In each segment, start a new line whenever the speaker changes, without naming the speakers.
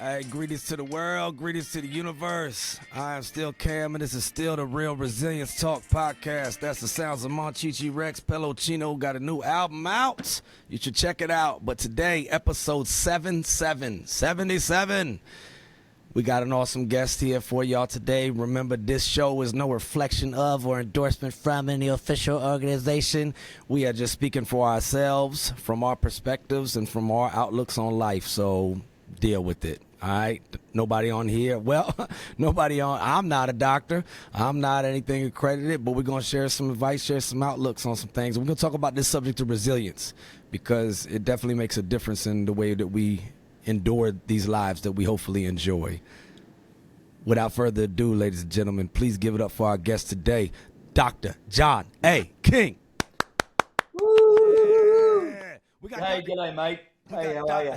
Hey, greetings to the world, greetings to the universe. I am still Cam, and this is still the Real Resilience Talk podcast. That's the sounds of Monchichi Rex. Pelocino got a new album out. You should check it out. But today, episode 77. We got an awesome guest here for y'all today. Remember, this show is no reflection of or endorsement from any official organization. We are just speaking for ourselves, from our perspectives, and from our outlooks on life. So deal with it. All right, nobody on here. Well, nobody on. I'm not a doctor. I'm not anything accredited, but we're going to share some advice, share some outlooks on some things. We're going to talk about this subject of resilience because it definitely makes a difference in the way that we endure these lives that we hopefully enjoy. Without further ado, ladies and gentlemen, please give it up for our guest today, Dr. John A. King.
Woo!
Yeah.
Hey, g'day, mate. Hey, how are you?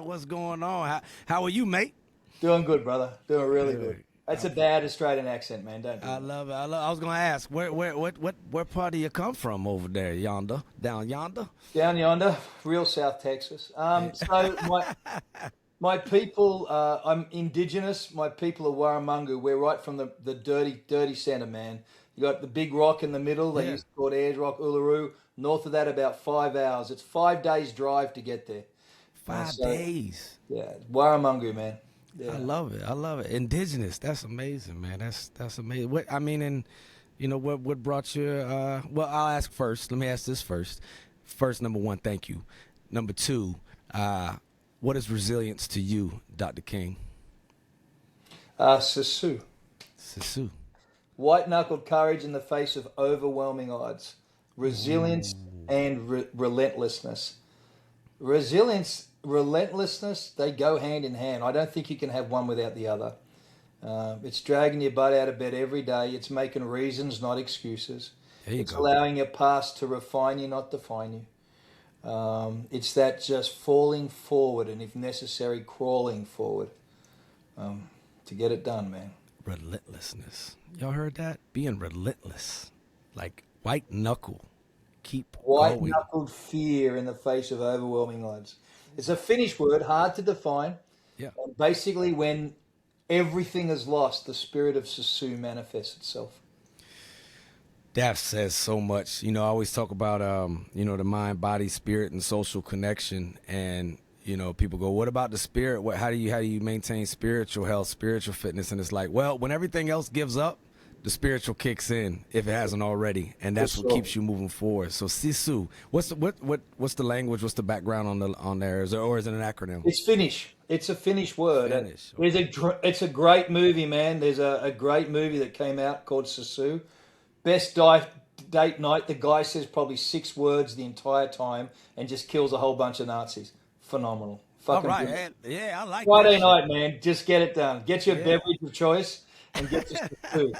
What's going on? How are you, mate?
Doing good, brother. Doing really good. That's a bad Australian accent, man. Don't do
I
that.
love it. I was gonna ask, where part do you come from over there, yonder, down yonder?
Down yonder, real South Texas. So my people, I'm indigenous. My people are Warramungu. We're right from the dirty centre, man. You got the big rock in the middle. They used to call it Ayers Rock, Uluru. North of that, about 5 hours. It's 5 days drive to get there.
5 days.
Yeah, Warramungu, man. Yeah.
I love it. Indigenous. That's amazing, man. That's amazing. And what brought you? Well, I'll ask first. Let me ask this first. First, number one, thank you. Number two, what is resilience to you, Dr. King?
Sisu.
Sisu.
White-knuckled courage in the face of overwhelming odds. Resilience and relentlessness. Relentlessness, they go hand in hand. I don't think you can have one without the other. It's dragging your butt out of bed every day. It's making reasons, not excuses. It's allowing your past to refine you, not define you. It's that just falling forward and, if necessary, crawling forward to get it done, man.
Relentlessness. Y'all heard that? Being relentless. Like white knuckle. Keep
White
going.
knuckled fear in the face of overwhelming odds. It's a Finnish word, hard to define.
Yeah.
And basically, when everything is lost, the spirit of Sisu manifests itself.
That says so much. I always talk about, the mind, body, spirit, and social connection. And, people go, what about the spirit? How do you maintain spiritual health, spiritual fitness? And it's like, well, when everything else gives up, the spiritual kicks in if it hasn't already, and that's what keeps you moving forward. So Sisu, what's the language? What's the background on there? Or is it an acronym?
It's Finnish. It's a Finnish word.
Finnish.
It's a great movie, man. There's a great movie that came out called Sisu. Best date night. The guy says probably 6 words the entire time and just kills a whole bunch of Nazis. Phenomenal. Fucking
all right.
good.
Yeah, I like
Friday
that
night, man. Just get it done. Get your beverage of choice and get to Sisu.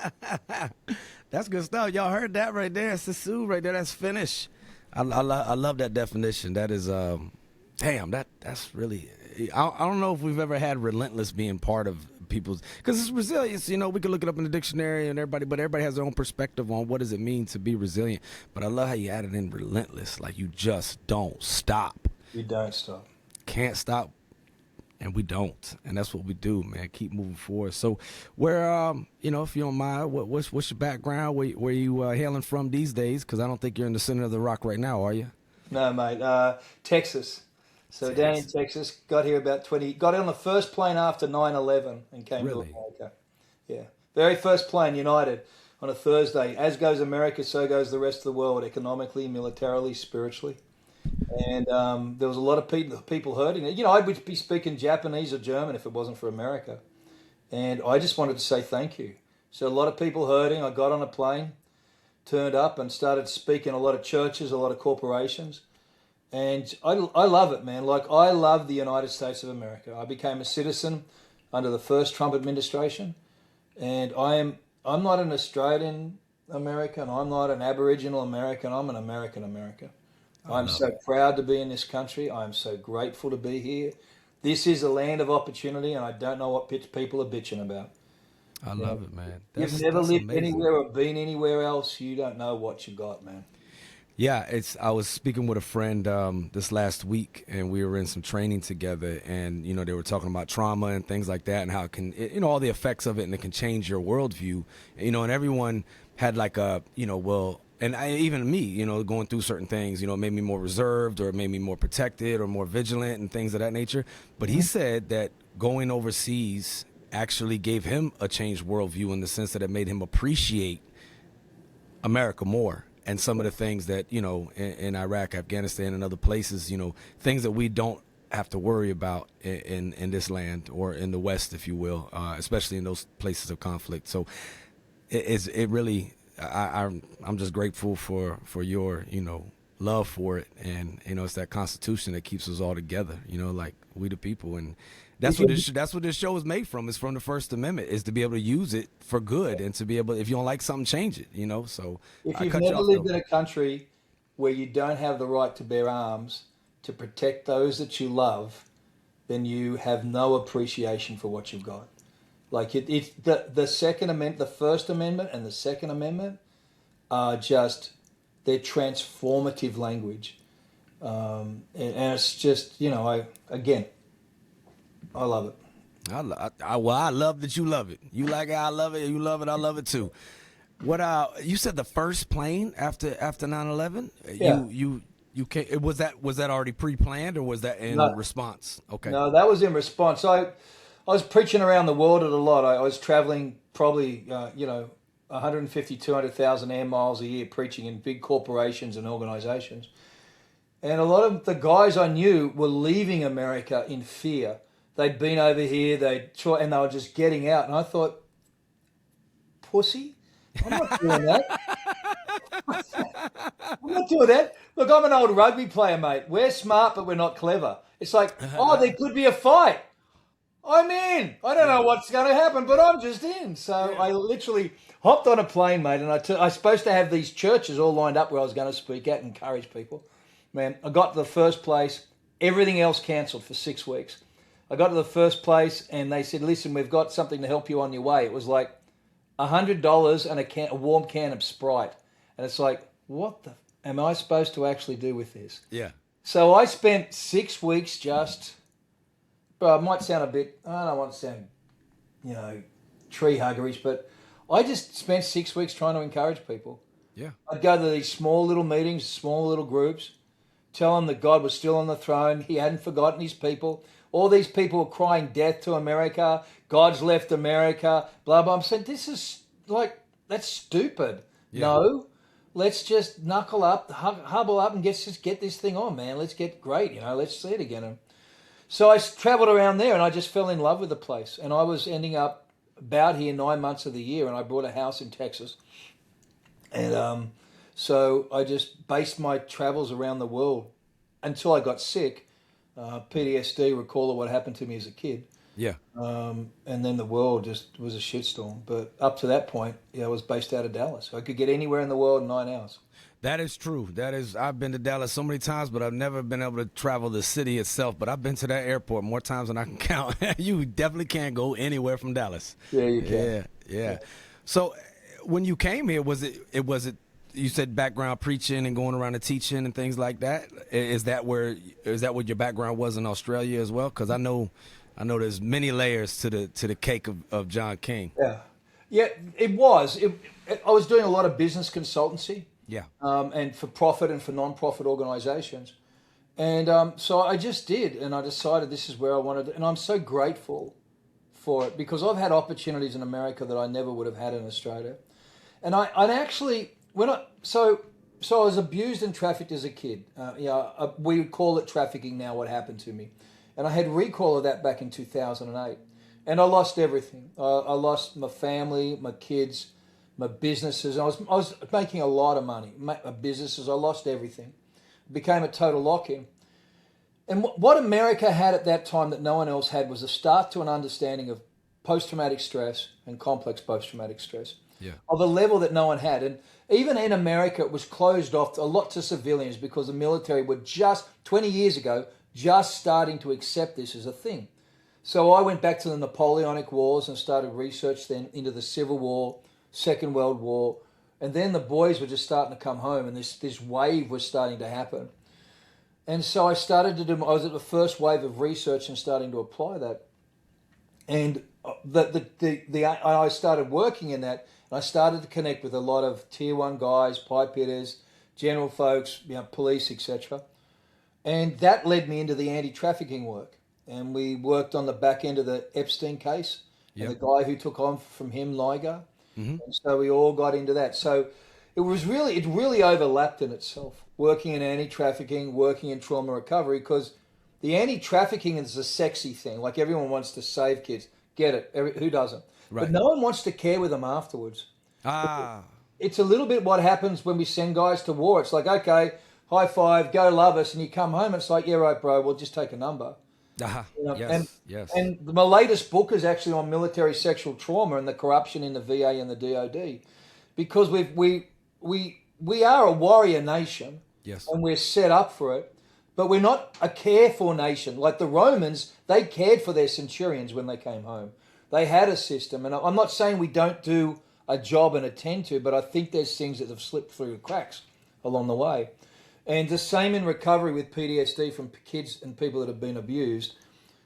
That's good stuff. Y'all heard that right there. Sisu right there. That's Finnish. I love that definition. That is, that's really, I don't know if we've ever had relentless being part of people's, because it's resilience. We can look it up in the dictionary and everybody has their own perspective on what does it mean to be resilient. But I love how you added in relentless. Like, you just don't stop.
You don't stop.
Can't stop. And we don't, and that's what we do, man. Keep moving forward. So, where, if you don't mind, what's your background? Where you hailing from these days? Because I don't think you're in the center of the rock right now, are you?
No, mate. Texas. So down in Texas, got here about 20. Got on the first plane after 9/11 and came to America. Yeah, very first plane, United, on a Thursday. As goes America, so goes the rest of the world, economically, militarily, spiritually. And there was a lot of people hurting. I would be speaking Japanese or German if it wasn't for America. And I just wanted to say thank you. So a lot of people hurting. I got on a plane, turned up and started speaking a lot of churches, a lot of corporations. And I love it, man. Like, I love the United States of America. I became a citizen under the first Trump administration. And I'm not an Australian American. I'm not an Aboriginal American. I'm an American American. I'm so proud to be in this country. I'm so grateful to be here. This is a land of opportunity, and I don't know what people are bitching about.
I love it, man.
You've never lived anywhere or been anywhere else. You don't know what you got, man.
Yeah, I was speaking with a friend this last week, and we were in some training together, and they were talking about trauma and things like that, and how it can, all the effects of it, and it can change your worldview, and everyone had like a, well, and even me, going through certain things, it made me more reserved, or it made me more protected, or more vigilant, and things of that nature. But he said that going overseas actually gave him a changed worldview in the sense that it made him appreciate America more, and some of the things that in Iraq, Afghanistan, and other places, things that we don't have to worry about in this land, or in the West, if you will, especially in those places of conflict. So it really, I'm just grateful for your love for it, and it's that Constitution that keeps us all together, like we the people. And that's what this show is made from. It's from the First Amendment, is to be able to use it for good, and to be able, if you don't like something, change it. So
If
I
you've
cut you
never
off,
lived
though.
in a country where you don't have the right to bear arms to protect those that you love, then you have no appreciation for what you've got. Like it's the Second Amendment, the First Amendment, and the Second Amendment are just, they're transformative language, and it's just I love it.
I love that you love it. You like it, I love it. You love it, I love it too. What you said the first plane after 9/11?
Yeah.
You came, was that already pre-planned, or was that in
No.
response? Okay.
No, that was in response. I was preaching around the world at a lot. I was traveling probably 150, 200,000 air miles a year, preaching in big corporations and organizations. And a lot of the guys I knew were leaving America in fear. They'd been over here, and they were just getting out. And I thought, pussy, I'm not doing that. I'm not doing that. Look, I'm an old rugby player, mate. We're smart, but we're not clever. It's like, oh, there could be a fight. I'm in. I don't know what's going to happen, but I'm just in. So I literally hopped on a plane, mate, and I was supposed to have these churches all lined up where I was going to speak at and encourage people. Man, I got to the first place. Everything else cancelled for 6 weeks. I got to the first place, and they said, listen, we've got something to help you on your way. It was like $100 and a warm can of Sprite. And it's like, what the am I supposed to actually do with this?
Yeah.
So I spent 6 weeks just, but it might sound a bit, I don't want to sound, tree huggerish, but I just spent 6 weeks trying to encourage people.
Yeah.
I'd go to these small little meetings, small little groups, tell them that God was still on the throne. He hadn't forgotten his people. All these people were crying death to America. God's left America, blah, blah. I'm saying, this is like, that's stupid. Yeah. No, let's just knuckle up, hubble up, and just get this thing on, man. Let's get great, let's see it again. And so I traveled around there, and I just fell in love with the place. And I was ending up about here 9 months of the year, and I bought a house in Texas. And so I just based my travels around the world until I got sick. PTSD, recall of what happened to me as a kid.
Yeah.
And then the world just was a shitstorm. But up to that point, I was based out of Dallas. I could get anywhere in the world in 9 hours.
That is true. I've been to Dallas so many times, but I've never been able to travel the city itself. But I've been to that airport more times than I can count. You definitely can't go anywhere from Dallas.
Yeah, you can.
Yeah. So when you came here, was it you said background preaching and going around and teaching and things like that? Is that what your background was in Australia as well? Because I know there's many layers to the cake of John King.
Yeah, it was. I was doing a lot of business consultancy.
Yeah.
And for profit and for non-profit organizations. And so I just did, and I decided this is where I wanted to, and I'm so grateful for it, because I've had opportunities in America that I never would have had in Australia. And I'd actually, so I was abused and trafficked as a kid. We would call it trafficking now, what happened to me. And I had recall of that back in 2008. And I lost everything. I lost my family, my kids, my businesses. I was making a lot of money. My businesses, I lost everything. Became a total lock-in. And what America had at that time that no one else had was a start to an understanding of post-traumatic stress and complex post-traumatic stress.
Yeah.
Of a level that no one had. And even in America, it was closed off a lot to civilians because the military were just, 20 years ago, just starting to accept this as a thing. So I went back to the Napoleonic Wars and started research then into the Civil War, Second World War, And then the boys were just starting to come home, and this wave was starting to happen. And so I started to do. I was at the first wave of research and starting to apply that. And I started working in that, and I started to connect with a lot of tier 1 guys, pipe hitters, general folks, police, etc. And that led me into the anti-trafficking work. And we worked on the back end of the Epstein case, and the guy who took on from him, Liger. And so we all got into that. So it really overlapped in itself, working in anti-trafficking, working in trauma recovery, because the anti-trafficking is a sexy thing. Like, everyone wants to save kids. Get it. Who doesn't? Right. But no one wants to care with them afterwards. It's a little bit what happens when we send guys to war. It's like, okay, high five, go love us, and you come home, it's like, yeah, right, bro, we'll just take a number.
Yes.
And my latest book is actually on military sexual trauma and the corruption in the VA and the DOD, because we are a warrior nation, and we're set up for it, but we're not a care for nation. Like the Romans, they cared for their centurions when they came home. They had a system, and I'm not saying we don't do a job and attend to, but I think there's things that have slipped through the cracks along the way. And the same in recovery with PTSD from kids and people that have been abused.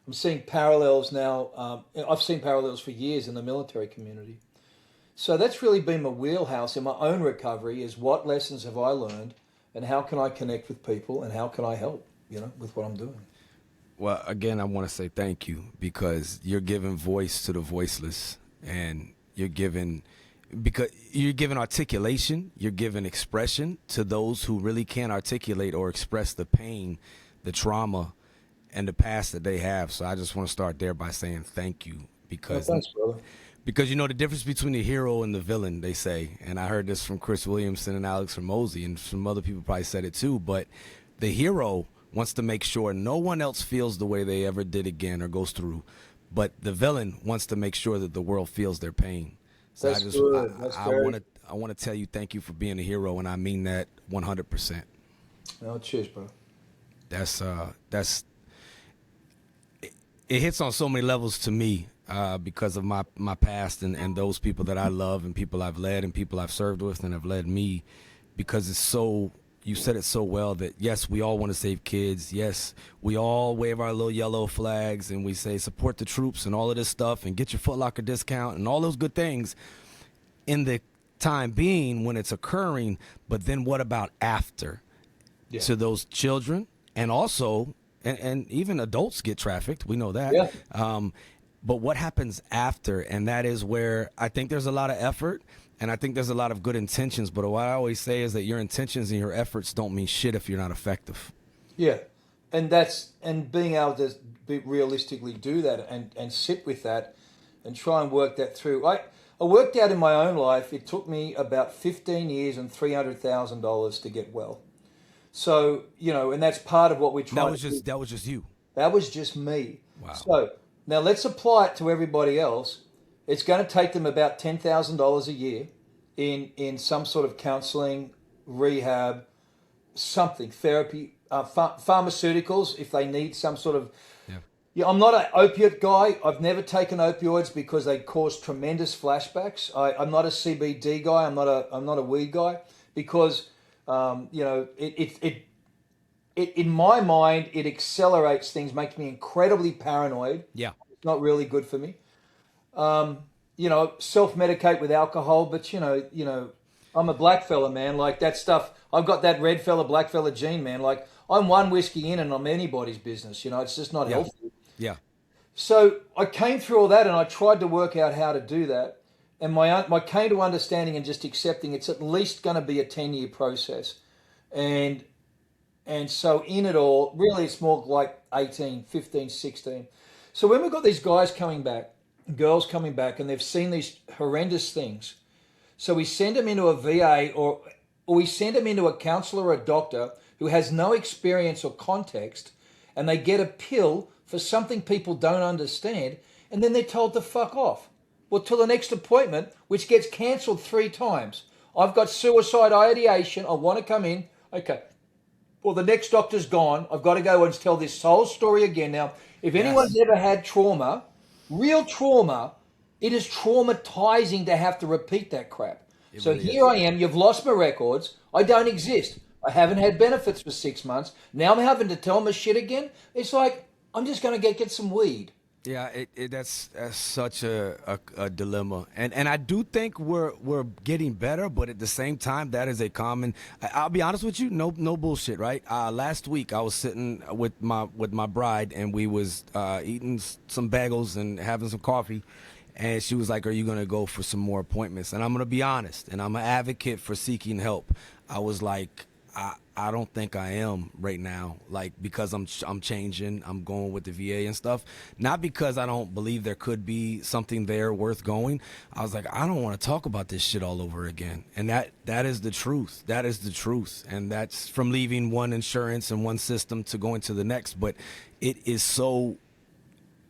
I'm seeing parallels now. I've seen parallels for years in the military community. So that's really been my wheelhouse in my own recovery, is what lessons have I learned and how can I connect with people and how can I help, with what I'm doing.
Well, again, I want to say thank you, because you're giving voice to the voiceless, and you're giving articulation, you're giving expression to those who really can't articulate or express the pain, the trauma, and the past that they have. So I just want to start there by saying thank you, because
thanks, brother.
Because the difference between the hero and the villain, they say, and I heard this from Chris Williamson and Alex Hormozy, and some other people probably said it too, but the hero wants to make sure no one else feels the way they ever did again or goes through, but the villain wants to make sure that the world feels their pain. So
That's good.
I want to tell you thank you for being a hero, and I mean that 100%.
Oh, cheers, bro.
It hits on so many levels to me, because of my past and those people that I love and people I've led and people I've served with and have led me, because it's so, you said it so well, that yes, we all want to save kids. Yes, we all wave our little yellow flags and we say support the troops and all of this stuff and get your Foot Locker discount and all those good things in the time being when it's occurring. But then what about after? To those children, and also and even adults get trafficked. We know that. But what happens after? And that is where I think there's a lot of effort, and I think there's a lot of good intentions. But what I always say is that your intentions and your efforts don't mean shit if you're not effective.
Yeah. And being able to realistically do that and sit with that and try and work that through. I worked out in my own life, it took me about 15 years and $300,000 to get well. So, and that's part of what we're trying to do.
That was just you.
That was just me.
Wow.
So now let's apply it to everybody else. It's going to take them about $10,000 a year in some sort of counseling, rehab, something, therapy, pharmaceuticals if they need some sort of. Yeah, I'm not an opiate guy. I've never taken opioids because they cause tremendous flashbacks. I'm not a CBD guy. I'm not a weed guy, because it in my mind it accelerates things, makes me incredibly paranoid.
Yeah,
it's not really good for me. Self-medicate with alcohol, but I'm a black fella, man. Like that stuff, I've got that red fella, black fella gene, man. Like I'm one whiskey in and I'm anybody's business. It's just not healthy.
Yeah.
So I came through all that and I tried to work out how to do that. And my came to understanding and just accepting it's at least going to be a 10-year process. And so in it all, really it's more like 18, 15, 16. So when we've got these guys coming back, girls coming back, and they've seen these horrendous things, so we send them into a VA or we send them into a counselor or a doctor who has no experience or context, and they get a pill for something people don't understand, and then they're told to fuck off. Well, till the next appointment, which gets cancelled 3 times. I've got suicide ideation. I want to come in. Okay. Well, the next doctor's gone. I've got to go and tell this whole story again. Now, if anyone's ever had trauma, real trauma, it is traumatizing to have to repeat that crap. So
really
here
is.
I am, you've lost my records, I don't exist. I haven't had benefits for 6 months. Now I'm having to tell my shit again. It's like, I'm just going to get some weed.
Yeah, that's such a dilemma, and I do think we're getting better, but at the same time, that is a common. I'll be honest with you, no bullshit, right? Last week I was sitting with my bride, and we was eating some bagels and having some coffee, and she was like, "Are you gonna go for some more appointments?" And I'm gonna be honest, and I'm an advocate for seeking help. I was like, I don't think I am right now, like, because I'm changing, I'm going with the VA and stuff, not because I don't believe there could be something there worth going. I was like, I don't want to talk about this shit all over again, and that is the truth. That is the truth, and that's from leaving one insurance and one system to going to the next. But it is so.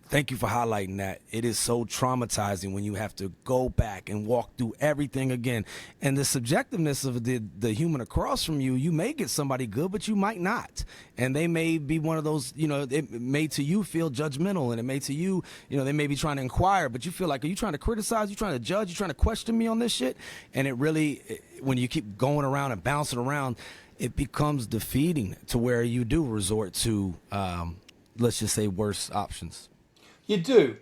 Thank you for highlighting that. It is so traumatizing when you have to go back and walk through everything again. And the subjectiveness of the human across from you, you may get somebody good, but you might not. And they may be one of those, it may to you feel judgmental, and it may to you, they may be trying to inquire, but you feel like, are you trying to criticize? You trying to judge? You trying to question me on this shit? And it really, when you keep going around and bouncing around, it becomes defeating to where you do resort to, let's just say, worse options.
You do.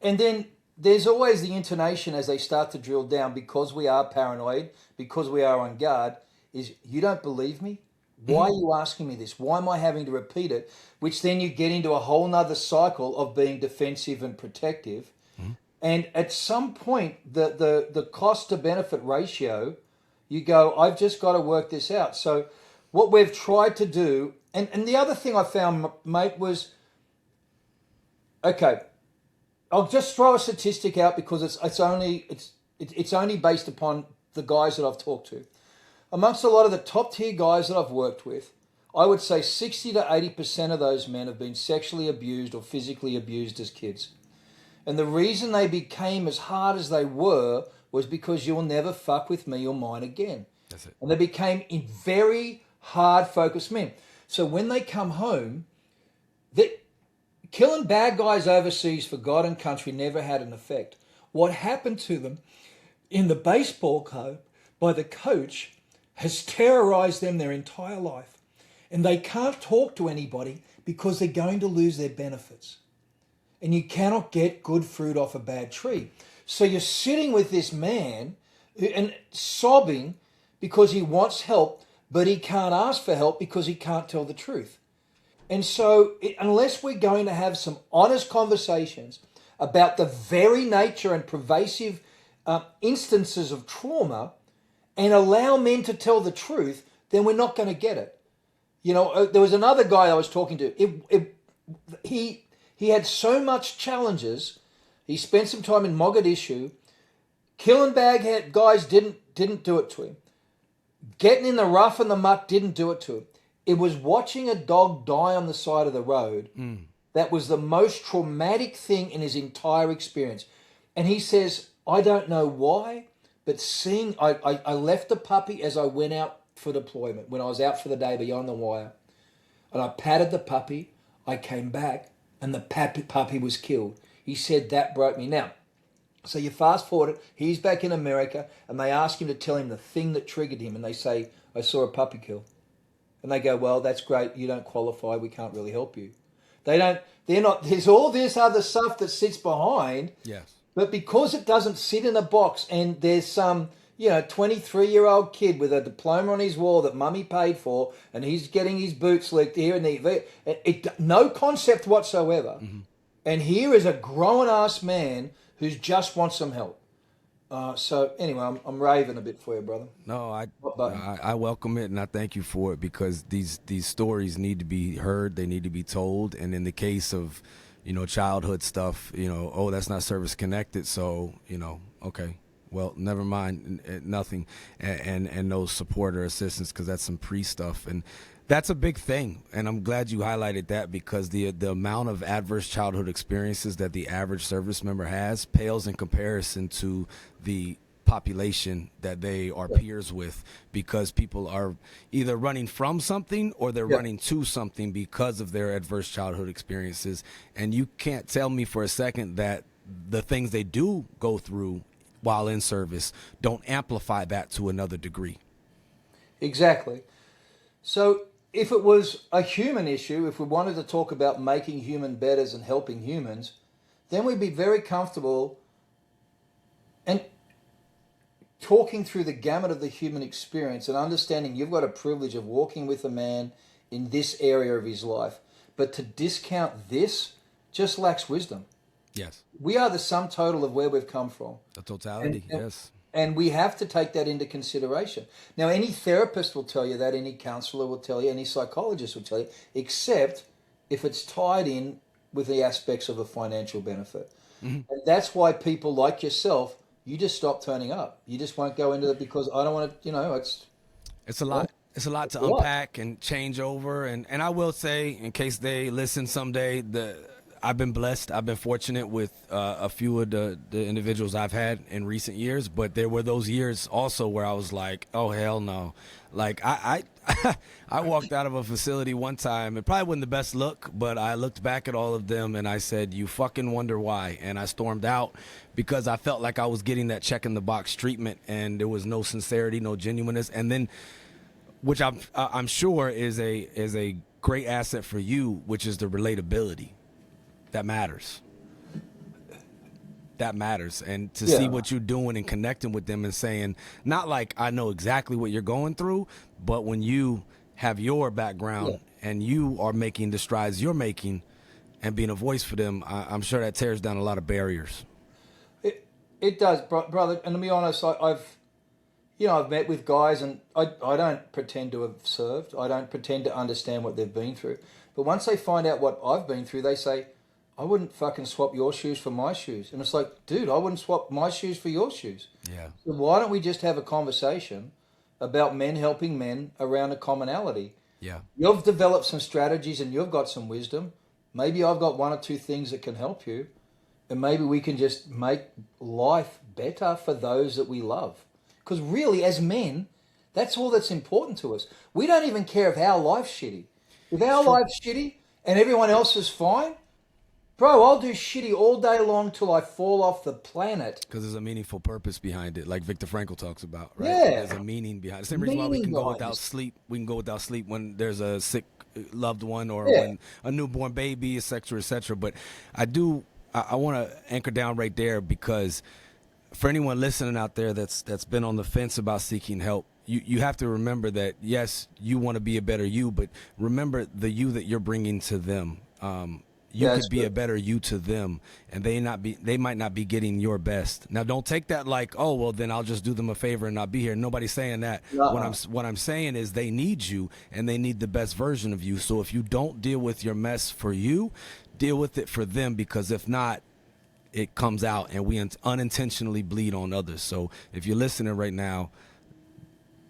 And then there's always the intonation as they start to drill down, because we are paranoid, because we are on guard, is, you don't believe me? Why are you asking me this? Why am I having to repeat it? Which then you get into a whole nother cycle of being defensive and protective. And at some point, the cost to benefit ratio, you go, I've just got to work this out. So what we've tried to do, and the other thing I found, mate, was, okay, I'll just throw a statistic out because it's only based upon the guys that I've talked to. Amongst a lot of the top tier guys that I've worked with, I would say 60 to 80% of those men have been sexually abused or physically abused as kids. And the reason they became as hard as they were was because you'll never fuck with me or mine again.
That's it.
And they became very hard focused men. So when they come home, killing bad guys overseas for God and country never had an effect. What happened to them in the baseball club by the coach has terrorized them their entire life. And they can't talk to anybody because they're going to lose their benefits. And you cannot get good fruit off a bad tree. So you're sitting with this man and sobbing because he wants help, but he can't ask for help because he can't tell the truth. And so unless we're going to have some honest conversations about the very nature and pervasive instances of trauma and allow men to tell the truth, then we're not going to get it. There was another guy I was talking to. He had so much challenges. He spent some time in Mogadishu. Killing bad guys didn't do it to him. Getting in the rough and the muck didn't do it to him. It was watching a dog die on the side of the road. That was the most traumatic thing in his entire experience. And he says, I don't know why, but I left the puppy as I went out for deployment, when I was out for the day beyond the wire. And I patted the puppy, I came back, and the puppy was killed. He said that broke me. Now, so you fast forward it, he's back in America, and they ask him to tell him the thing that triggered him, and they say, I saw a puppy kill. And they go, well, that's great, you don't qualify, we can't really help you. There's all this other stuff that sits behind.
Yes.
But because it doesn't sit in a box, and there's some, 23-year-old kid with a diploma on his wall that mummy paid for, and he's getting his boots licked here and there, no concept whatsoever. And here is a grown-ass man who just wants some help. So anyway, I'm raving a bit for you, brother.
No, I welcome it, and I thank you for it, because these stories need to be heard. They need to be told. And in the case of, childhood stuff, oh, that's not service connected. So, okay, well, never mind, nothing, and no support or assistance, because that's some pre-stuff. And that's a big thing, and I'm glad you highlighted that, because the amount of adverse childhood experiences that the average service member has pales in comparison to the population that they are peers with, because people are either running from something or they're running to something because of their adverse childhood experiences. And you can't tell me for a second that the things they do go through while in service. Don't amplify that to another degree.
Exactly. So if it was a human issue, if we wanted to talk about making human betters and helping humans, then we'd be very comfortable and talking through the gamut of the human experience and understanding you've got a privilege of walking with a man in this area of his life. But to discount this just lacks wisdom.
Yes.
We are the sum total of where we've come from.
The totality, yes.
And we have to take that into consideration. Now, any therapist will tell you that, any counselor will tell you, any psychologist will tell you, except if it's tied in with the aspects of a financial benefit. Mm-hmm. And that's why people like yourself, you just stop turning up. You just won't go into it because I don't want to,
it's a lot. It's a lot to unpack and change over. And I will say, in case they listen someday, I've been blessed. I've been fortunate with a few of the individuals I've had in recent years, but there were those years also where I was like, oh, hell no. Like, I walked out of a facility one time. It probably wasn't the best look, but I looked back at all of them and I said, you fucking wonder why. And I stormed out because I felt like I was getting that check-in-the-box treatment and there was no sincerity, no genuineness. And then, which I'm sure is a great asset for you, which is the relatability. That matters. That matters. And to see what you're doing and connecting with them and saying, not like I know exactly what you're going through, but when you have your background and you are making the strides you're making and being a voice for them, I'm sure that tears down a lot of barriers.
It does, brother. And to be honest, I've met with guys and I don't pretend to have served. I don't pretend to understand what they've been through. But once they find out what I've been through, they say, I wouldn't fucking swap your shoes for my shoes. And it's like, dude, I wouldn't swap my shoes for your shoes. Yeah. So why don't we just have a conversation about men helping men around a commonality? Yeah. You've developed some strategies and you've got some wisdom. Maybe I've got one or two things that can help you. And maybe we can just make life better for those that we love. Because really, as men, that's all that's important to us. We don't even care if our life's shitty. If our life's shitty and everyone else is fine, bro, I'll do shitty all day long till I fall off the planet.
Because there's a meaningful purpose behind it, like Viktor Frankl talks about, right?
Yeah.
There's a meaning behind it. Same reason why we can go without sleep. We can go without sleep when there's a sick loved one or when a newborn baby, et cetera, But I want to anchor down right there because for anyone listening out there that's been on the fence about seeking help, you have to remember that, yes, you want to be a better you, but remember the you that you're bringing to them. You could be a better you to them, and they might not be getting your best. Now, don't take that like, oh, well, then I'll just do them a favor and not be here. Nobody's saying that. What I'm saying is they need you, and they need the best version of you. So if you don't deal with your mess for you, deal with it for them, because if not, it comes out, and we unintentionally bleed on others. So if you're listening right now,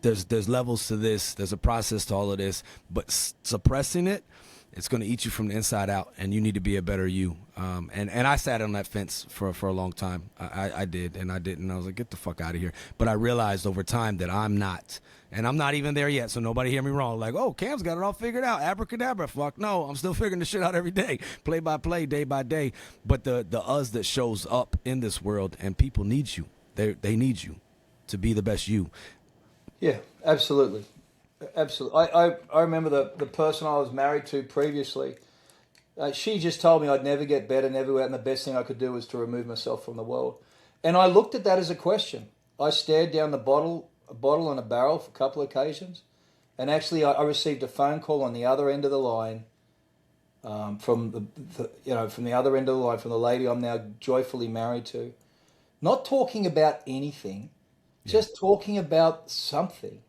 there's levels to this. There's a process to all of this, but suppressing it, it's going to eat you from the inside out, and you need to be a better you. And I sat on that fence for a long time. I did, and I didn't. I was like, get the fuck out of here. But I realized over time that I'm not. And I'm not even there yet, so nobody hear me wrong. Like, oh, Cam's got it all figured out. Abracadabra. Fuck no, I'm still figuring the shit out every day. Play by play, day by day. But the us that shows up in this world, and people need you. They need you to be the best you.
Yeah, absolutely. Absolutely. I remember the person I was married to previously. She just told me I'd never get better, never get, and the best thing I could do was to remove myself from the world. And I looked at that as a question. I stared down a bottle and a barrel for a couple of occasions, and actually I received a phone call on the other end of the line, from the other end of the line, from the lady I'm now joyfully married to, not talking about anything, just talking about something.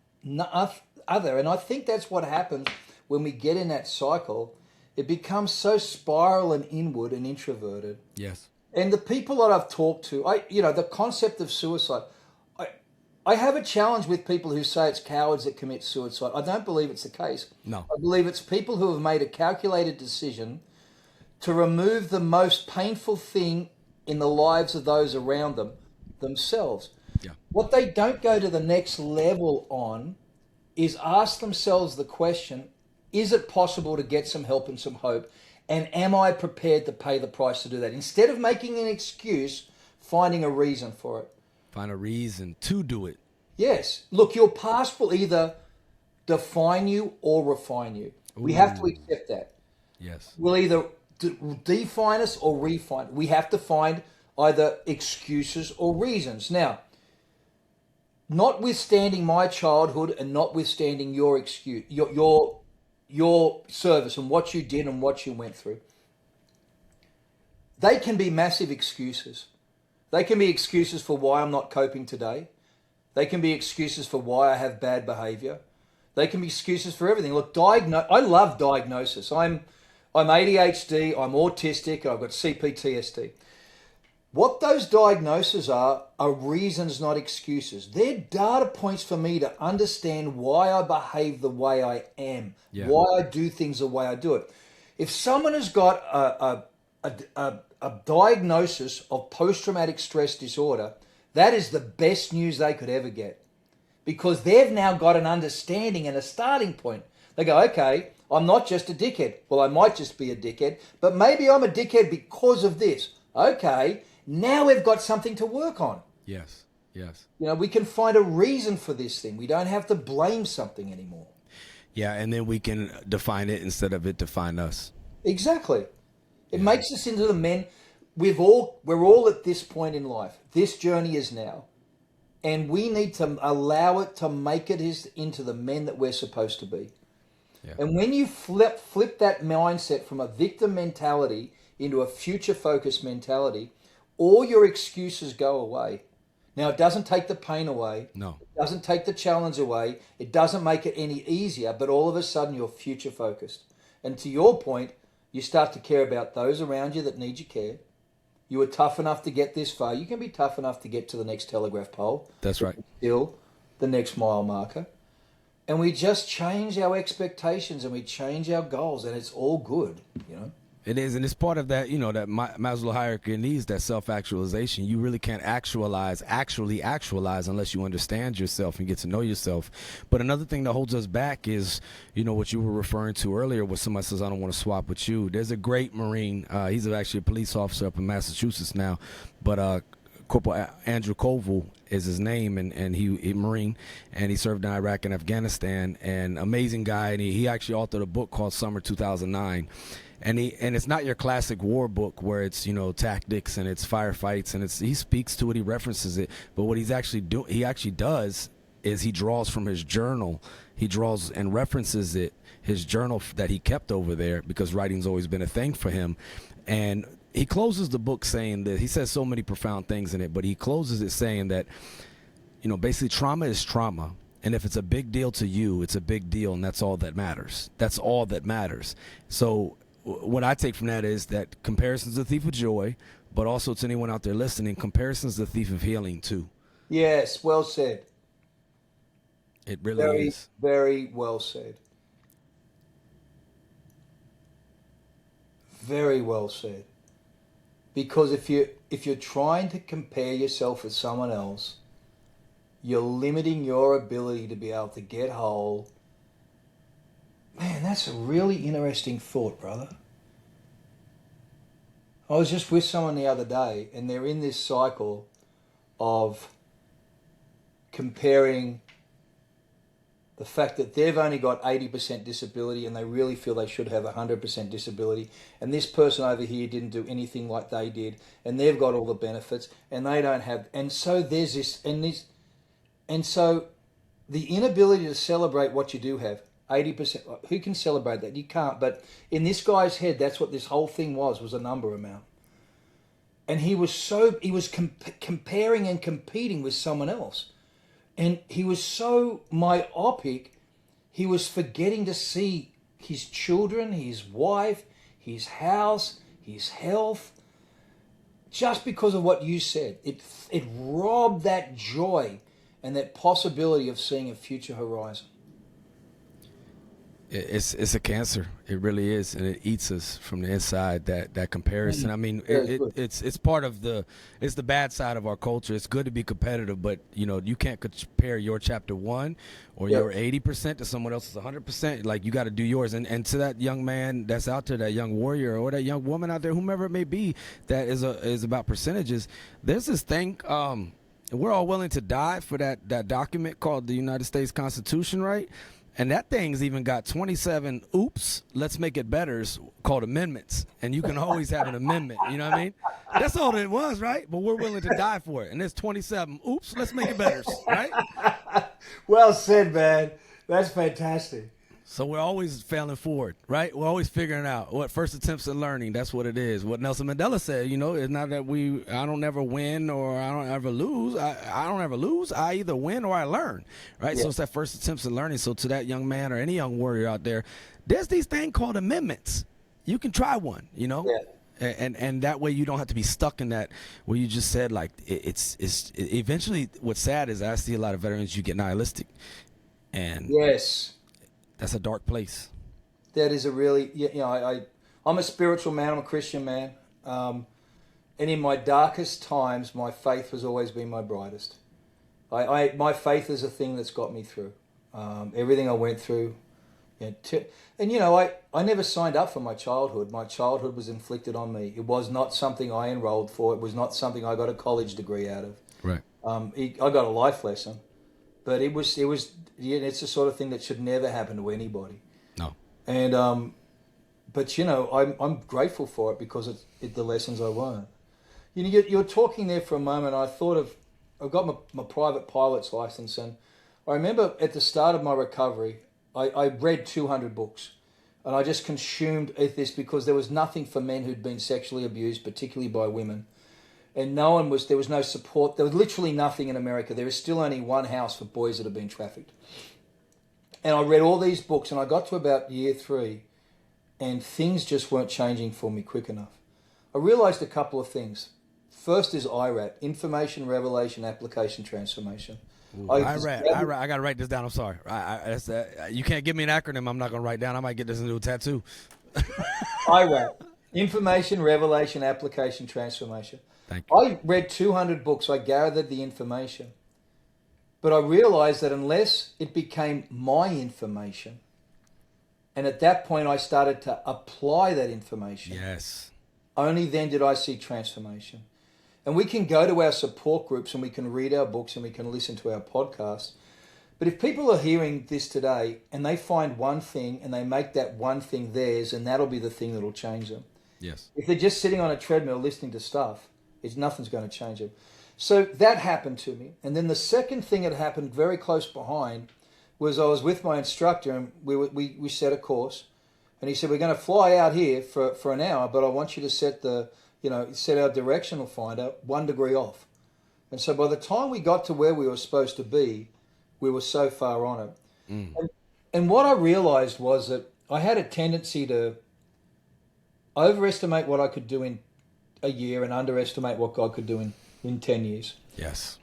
Other. And I think that's what happens when we get in that cycle. It becomes so spiral and inward and introverted. Yes. And the people that I've talked to, the concept of suicide, I have a challenge with people who say it's cowards that commit suicide. I don't believe it's the case. No. I believe it's people who have made a calculated decision to remove the most painful thing in the lives of those around them, themselves. Yeah. What they don't go to the next level on is ask themselves the question, is it possible to get some help and some hope? And am I prepared to pay the price to do that? Instead of making an excuse, finding a reason for it.
Find a reason to do it.
Yes. Look, your past will either define you or refine you. We have to accept that.
Yes.
Will either define us or refine. We have to find either excuses or reasons. Now, notwithstanding my childhood and notwithstanding your excuse, your service and what you did and what you went through, they can be massive excuses. They can be excuses for why I'm not coping today. They can be excuses for why I have bad behavior. They can be excuses for everything. Look, I love diagnosis. I'm ADHD, I'm autistic, I've got CPTSD. What those diagnoses are reasons, not excuses. They're data points for me to understand why I behave the way I am, why I do things the way I do it. If someone has got a diagnosis of post-traumatic stress disorder, that is the best news they could ever get, because they've now got an understanding and a starting point. They go, okay, I'm not just a dickhead. Well, I might just be a dickhead, but maybe I'm a dickhead because of this. Okay, now we've got something to work on.
Yes, yes.
You know, we can find a reason for this thing. We don't have to blame something anymore.
Yeah, and then we can define it instead of it define us.
Exactly. It makes us into the men. We're all at this point in life. This journey is now. And we need to allow it to make it into the men that we're supposed to be. Yeah. And when you flip that mindset from a victim mentality into a future-focused mentality, all your excuses go away. Now, it doesn't take the pain away.
No.
It doesn't take the challenge away. It doesn't make it any easier, but all of a sudden you're future-focused. And to your point, you start to care about those around you that need your care. You were tough enough to get this far. You can be tough enough to get to the next telegraph pole.
That's right.
Still the next mile marker. And we just change our expectations and we change our goals, and it's all good, you know.
It is, and it's part of that, you know, that Maslow hierarchy of needs, that self-actualization. You really can't actually actualize unless you understand yourself and get to know yourself. But another thing that holds us back is, you know, what you were referring to earlier, where somebody says, I don't want to swap with you. There's a great Marine. He's actually a police officer up in Massachusetts now, but Corporal Andrew Koval is his name, and he Marine, and he served in Iraq and Afghanistan, and amazing guy, and he actually authored a book called Summer 2009. And it's not your classic war book where it's, you know, tactics and it's firefights, and he speaks to it, he references it, but what he actually does is he draws from his journal. He draws and references his journal that he kept over there, because writing's always been a thing for him. And he closes the book saying that, he says so many profound things in it, but he closes it saying that, you know, basically trauma is trauma. And if it's a big deal to you, it's a big deal, and that's all that matters. That's all that matters. So what I take from that is that comparison's the thief of joy, but also to anyone out there listening, comparison's the thief of healing too.
Yes, well said.
It really is.
Very well said. Very well said. Because if you're trying to compare yourself with someone else, you're limiting your ability to be able to get whole. Man, that's a really interesting thought, brother. I was just with someone the other day, and they're in this cycle of comparing the fact that they've only got 80% disability and they really feel they should have 100% disability, and this person over here didn't do anything like they did, and they've got all the benefits and they don't have. And so there's this, and so the inability to celebrate what you do have. 80%. Who can celebrate that? You can't. But in this guy's head, that's what this whole thing was a number amount. And he was comparing and competing with someone else. And he was so myopic, he was forgetting to see his children, his wife, his house, his health. Just because of what you said, it robbed that joy and that possibility of seeing a future horizon.
It's a cancer. It really is, and it eats us from the inside. That comparison. I mean, it's part of it's the bad side of our culture. It's good to be competitive, but you know, you can't compare your chapter 1 or your 80% to someone else's 100%. Like, you got to do yours. And to that young man that's out there, that young warrior or that young woman out there, whomever it may be, that is about percentages. There's this thing. And we're all willing to die for that document called the United States Constitution, right? And that thing's even got 27 oops, let's make it betters called amendments. And you can always have an amendment, you know what I mean? That's all it was, right? But we're willing to die for it. And there's 27 oops, let's make it betters, right?
Well said, man. That's fantastic.
So we're always failing forward, right? We're always figuring out what first attempts at learning. That's what it is. What Nelson Mandela said, it's not that I don't ever win or I don't ever lose. I don't ever lose. I either win or I learn, right? Yeah. So it's that first attempts at learning. So to that young man or any young warrior out there, there's these things called amendments. You can try one, Yeah. And that way you don't have to be stuck in that where you just said like it's eventually what's sad is I see a lot of veterans, you get nihilistic. And
yes.
That's a dark place.
That is a really, I'm a spiritual man. I'm a Christian man. And in my darkest times, my faith has always been my brightest. My faith is a thing that's got me through. Everything I went through. I never signed up for my childhood. My childhood was inflicted on me. It was not something I enrolled for. It was not something I got a college degree out of.
Right.
I got a life lesson. But it's the sort of thing that should never happen to anybody.
No.
And but I'm grateful for it because it's the lessons I learned. You're talking there for a moment. I've got my private pilot's license, and I remember at the start of my recovery, I read 200 books, and I just consumed this because there was nothing for men who'd been sexually abused, particularly by women. And there was no support. There was literally nothing in America. There is still only one house for boys that have been trafficked. And I read all these books, and I got to about year 3, and things just weren't changing for me quick enough. I realized a couple of things. First is IRAT, Information, Revelation, Application, Transformation.
IRAT. I got to write this down. I'm sorry. You can't give me an acronym I'm not going to write down. I might get this into a tattoo.
IRAT, Information, Revelation, Application, Transformation. I read 200 books. I gathered the information. But I realized that unless it became my information, and at that point I started to apply that information.
Yes.
Only then did I see transformation. And we can go to our support groups and we can read our books and we can listen to our podcasts. But if people are hearing this today and they find one thing and they make that one thing theirs, and that'll be the thing that'll change them.
Yes.
If they're just sitting on a treadmill listening to stuff, nothing's going to change them. So that happened to me. And then the second thing that happened very close behind was I was with my instructor, and we set a course. And he said, we're going to fly out here for an hour, but I want you to set our directional finder 1 degree off. And so by the time we got to where we were supposed to be, we were so far on it. Mm. And what I realized was that I had a tendency to overestimate what I could do in a year and underestimate what God could do in 10 years.
Yes.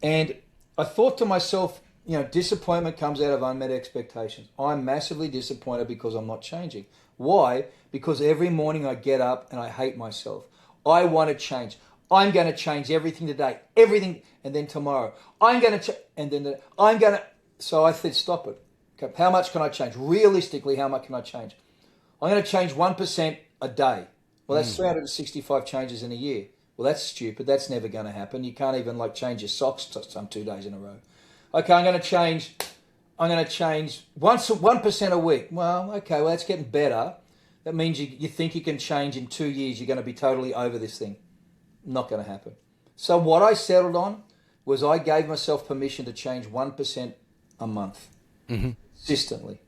And I thought to myself, disappointment comes out of unmet expectations. I'm massively disappointed because I'm not changing. Why? Because every morning I get up and I hate myself. I want to change. I'm going to change everything today. Everything. And then tomorrow. I'm going to So I said, stop it. Okay, how much can I change? Realistically, how much can I change? I'm going to change 1% a day. Well, that's 365 changes in a year. Well, that's stupid. That's never going to happen. You can't even change your socks some 2 days in a row. Okay, I'm going to change 1% a week. Well, okay, well, that's getting better. That means you think you can change in 2 years. You're going to be totally over this thing. Not going to happen. So what I settled on was I gave myself permission to change 1% a month, consistently.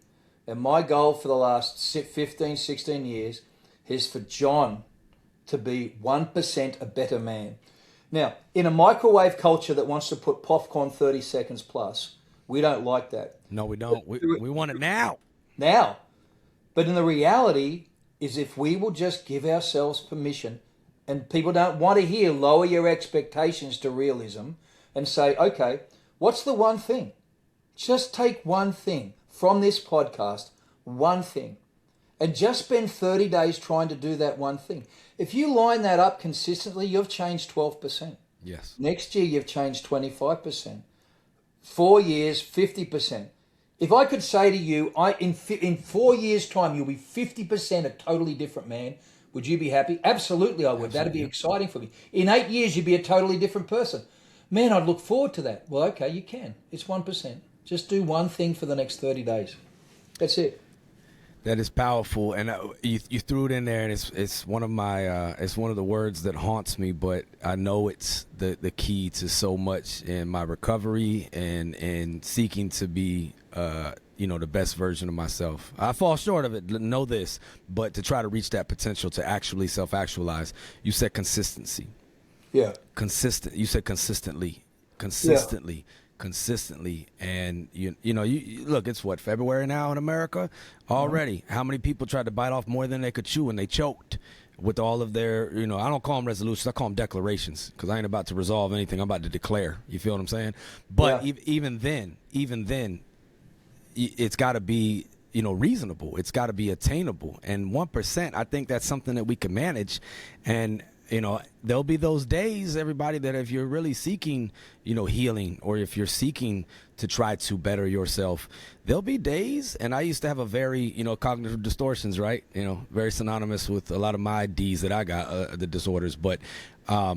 And my goal for the last 15, 16 years is for John to be 1% a better man. Now, in a microwave culture that wants to put popcorn 30 seconds plus, we don't like that.
No, we don't. We want it now.
Now. But in the reality is if we will just give ourselves permission, and people don't want to hear lower your expectations to realism and say, okay, what's the one thing? Just take one thing from this podcast, one thing, and just spend 30 days trying to do that one thing. If you line that up consistently, you've changed 12%.
Yes.
Next year, you've changed 25%. 4 years, 50%. If I could say to you, in 4 years' time, you'll be 50% a totally different man, would you be happy? Absolutely, I would. Absolutely. That'd be exciting for me. In 8 years, you'd be a totally different person. Man, I'd look forward to that. Well, okay, you can. It's 1%. Just do one thing for the next 30 days. That's it.
That is powerful, and you threw it in there, and it's one of my it's one of the words that haunts me, but I know it's the key to so much in my recovery and seeking to be the best version of myself. I fall short of it, know this, but to try to reach that potential to actually self-actualize, you said consistency.
Yeah.
Consistent. You said consistently. And you look, it's what, February now in America already. How many people tried to bite off more than they could chew and they choked with all of their, I don't call them resolutions, I call them declarations, because I ain't about to resolve anything. I'm about to declare. You feel what I'm saying? But even then it's got to be reasonable. It's got to be attainable. And 1%, I think that's something that we can manage. And there'll be those days, everybody, that if you're really seeking, healing, or if you're seeking to try to better yourself, there'll be days. And I used to have a very, cognitive distortions, right? Very synonymous with a lot of my D's that I got, the disorders, but all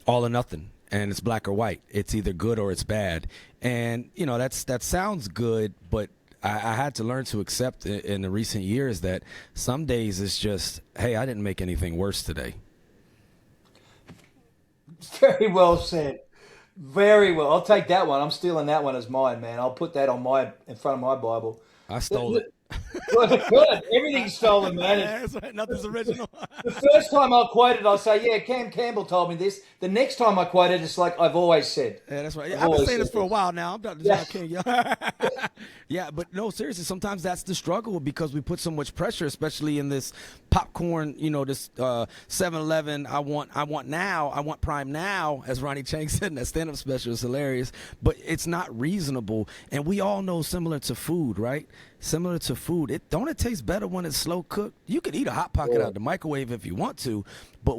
or nothing. And it's black or white. It's either good or it's bad. And, that sounds good, but I had to learn to accept in the recent years that some days it's just, hey, I didn't make anything worse today.
Very well said. Very well. I'll take that one. I'm stealing that one as mine, man. I'll put that in front of my Bible.
I stole it.
Good. Everything's stolen, man.
That's right. Nothing's original.
The first time I'll quote it, I'll say, yeah, Cam Campbell told me this. The next time I quote it, it's like I've always said.
Yeah, that's right. I've been saying this for a while now. I'm Dr. John King. Yeah, but no, seriously, sometimes that's the struggle because we put so much pressure, especially in this popcorn, this 7-Eleven, I want prime now, as Ronnie Chang said in that stand-up special. Is hilarious, but it's not reasonable. And we all know, similar to food, right? Similar to food, it tastes better when it's slow cooked. You can eat a Hot Pocket out of the microwave if you want to, but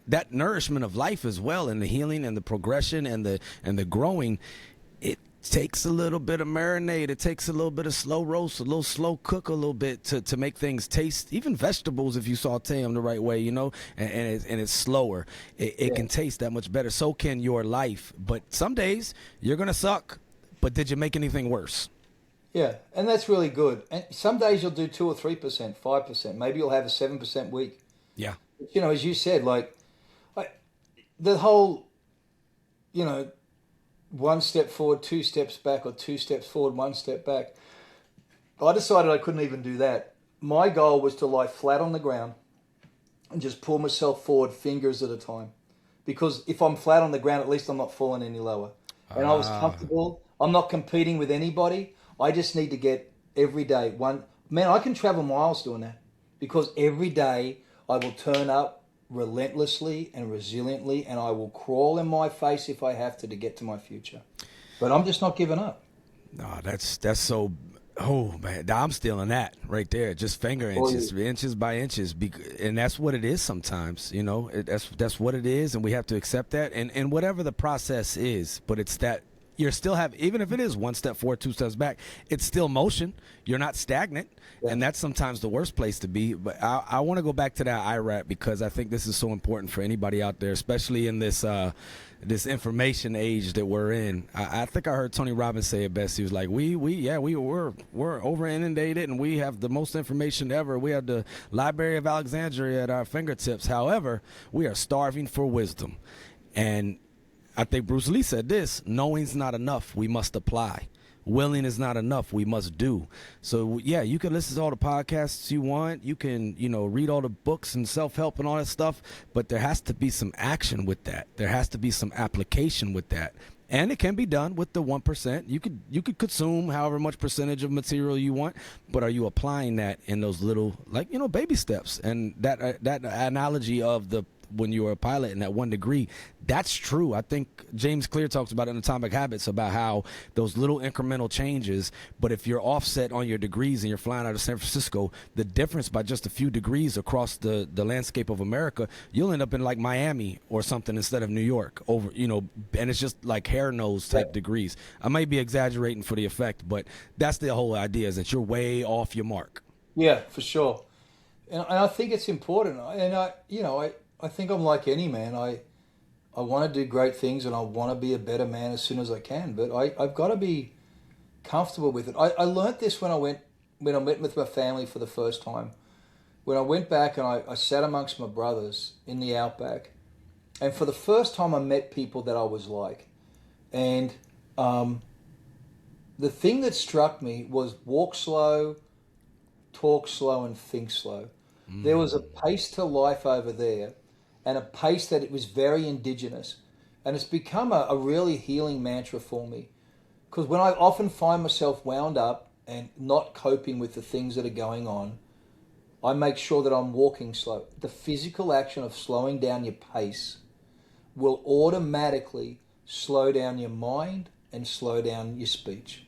that nourishment of life as well, and the healing and the progression and the growing, it takes a little bit of marinade. It takes a little bit of slow roast, a little slow cook a little bit to make things taste. Even vegetables, if you saute them the right way, and it's slower, it can taste that much better. So can your life. But some days you're gonna suck. But did you make anything worse?
Yeah, and that's really good. And some days you'll do 2 or 3%, 5%. Maybe you'll have a 7% week.
Yeah.
As you said, the whole, 1 step forward, 2 steps back, or 2 steps forward, 1 step back. I decided I couldn't even do that. My goal was to lie flat on the ground and just pull myself forward fingers at a time. Because if I'm flat on the ground, at least I'm not falling any lower. And I was comfortable. I'm not competing with anybody. I just need to get every day one. Man, I can travel miles doing that because every day I will turn up relentlessly and resiliently, and I will crawl in my face if I have to get to my future. But I'm just not giving up.
No, that's so. Oh man, I'm stealing that right there. Just finger inches, inches by inches, and that's what it is sometimes. That's what it is, and we have to accept that. And whatever the process is, but it's that. You're still even if it is 1 step forward, 2 steps back, it's still motion. You're not stagnant, and that's sometimes the worst place to be. But I want to go back to that IRAP because I think this is so important for anybody out there, especially in this this information age that we're in. I think I heard Tony Robbins say it best. He was like, we're over inundated, and we have the most information ever. We have the Library of Alexandria at our fingertips. However, we are starving for wisdom, and I think Bruce Lee said this: knowing's not enough, we must apply. Willing is not enough, we must do. So yeah, you can listen to all the podcasts you want, you can read all the books and self-help and all that stuff, but there has to be some action with that. There has to be some application with that. And it can be done with the 1%. You could consume however much percentage of material you want, but are you applying that in those little baby steps? And that analogy of when you were a pilot in that 1 degree, that's true. I think James Clear talks about it in Atomic Habits about how those little incremental changes, but if you're offset on your degrees and you're flying out of San Francisco, the difference by just a few degrees across the landscape of America, you'll end up in like Miami or something instead of New York and it's just like hair nose type degrees. I may be exaggerating for the effect, but that's the whole idea, is that you're way off your mark.
Yeah, for sure. And I think it's important. And I think I'm like any man. I I want to do great things and I want to be a better man as soon as I can. But I've got to be comfortable with it. I learnt this when I met with my family for the first time. When I went back and I sat amongst my brothers in the outback, and for the first time I met people that I was like. And the thing that struck me was walk slow, talk slow, and think slow. There was a pace to life over there, and a pace that it was very indigenous. And it's become a really healing mantra for me. Because when I often find myself wound up and not coping with the things that are going on, I make sure that I'm walking slow. The physical action of slowing down your pace will automatically slow down your mind and slow down your speech.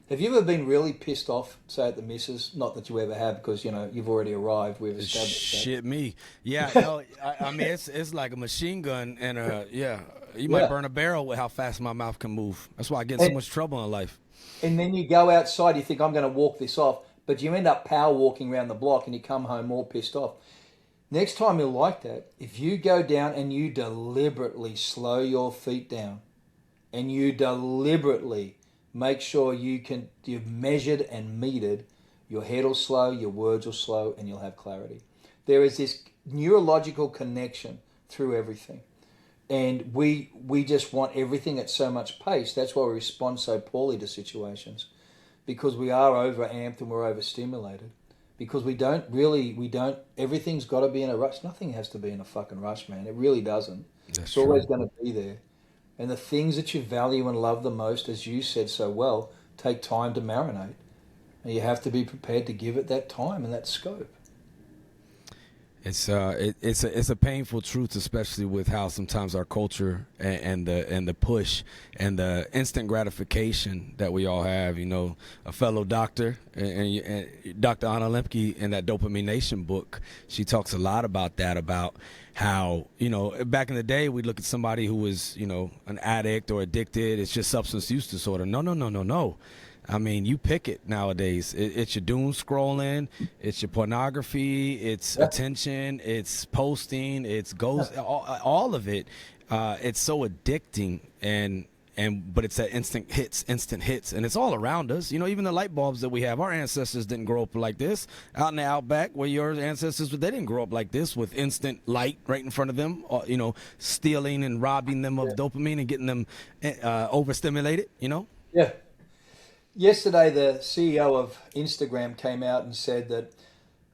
Have you ever been really pissed off, say at the missus? Not that you ever have, because you've already arrived. We've established
Shit, me. Yeah, no, I mean it's like a machine gun, and you might burn a barrel with how fast my mouth can move. That's why I get in so much trouble in life.
And then you go outside, you think I'm going to walk this off, but you end up power walking around the block, and you come home all pissed off. Next time you're like that, if you go down and you deliberately slow your feet down, and you deliberately make sure you've measured and metered, your head will slow, your words will slow, and you'll have clarity. There is this neurological connection through everything. And we just want everything at so much pace. That's why we respond so poorly to situations, because we are overamped and we're overstimulated. Because everything's got to be in a rush. Nothing has to be in a fucking rush, man. It really doesn't. It's always going to be there. And the things that you value and love the most, as you said so well, take time to marinate. And you have to be prepared to give it that time and that scope.
It's a painful truth, especially with how sometimes our culture and the push and the instant gratification that we all have. A fellow doctor and Dr. Anna Lemke in that Dopamine Nation book, she talks a lot about that, about how back in the day we'd look at somebody who was an addict or addicted. It's just substance use disorder. No. I mean, you pick it nowadays. It's your doom scrolling, it's your pornography, it's attention, it's posting, it's all of it. It's so addicting, but it's that instant hits, and it's all around us. Even the light bulbs that we have, our ancestors didn't grow up like this. Out in the outback, where your ancestors, they didn't grow up like this with instant light right in front of them. Stealing and robbing them of dopamine and getting them overstimulated.
Yeah. Yesterday, the CEO of Instagram came out and said that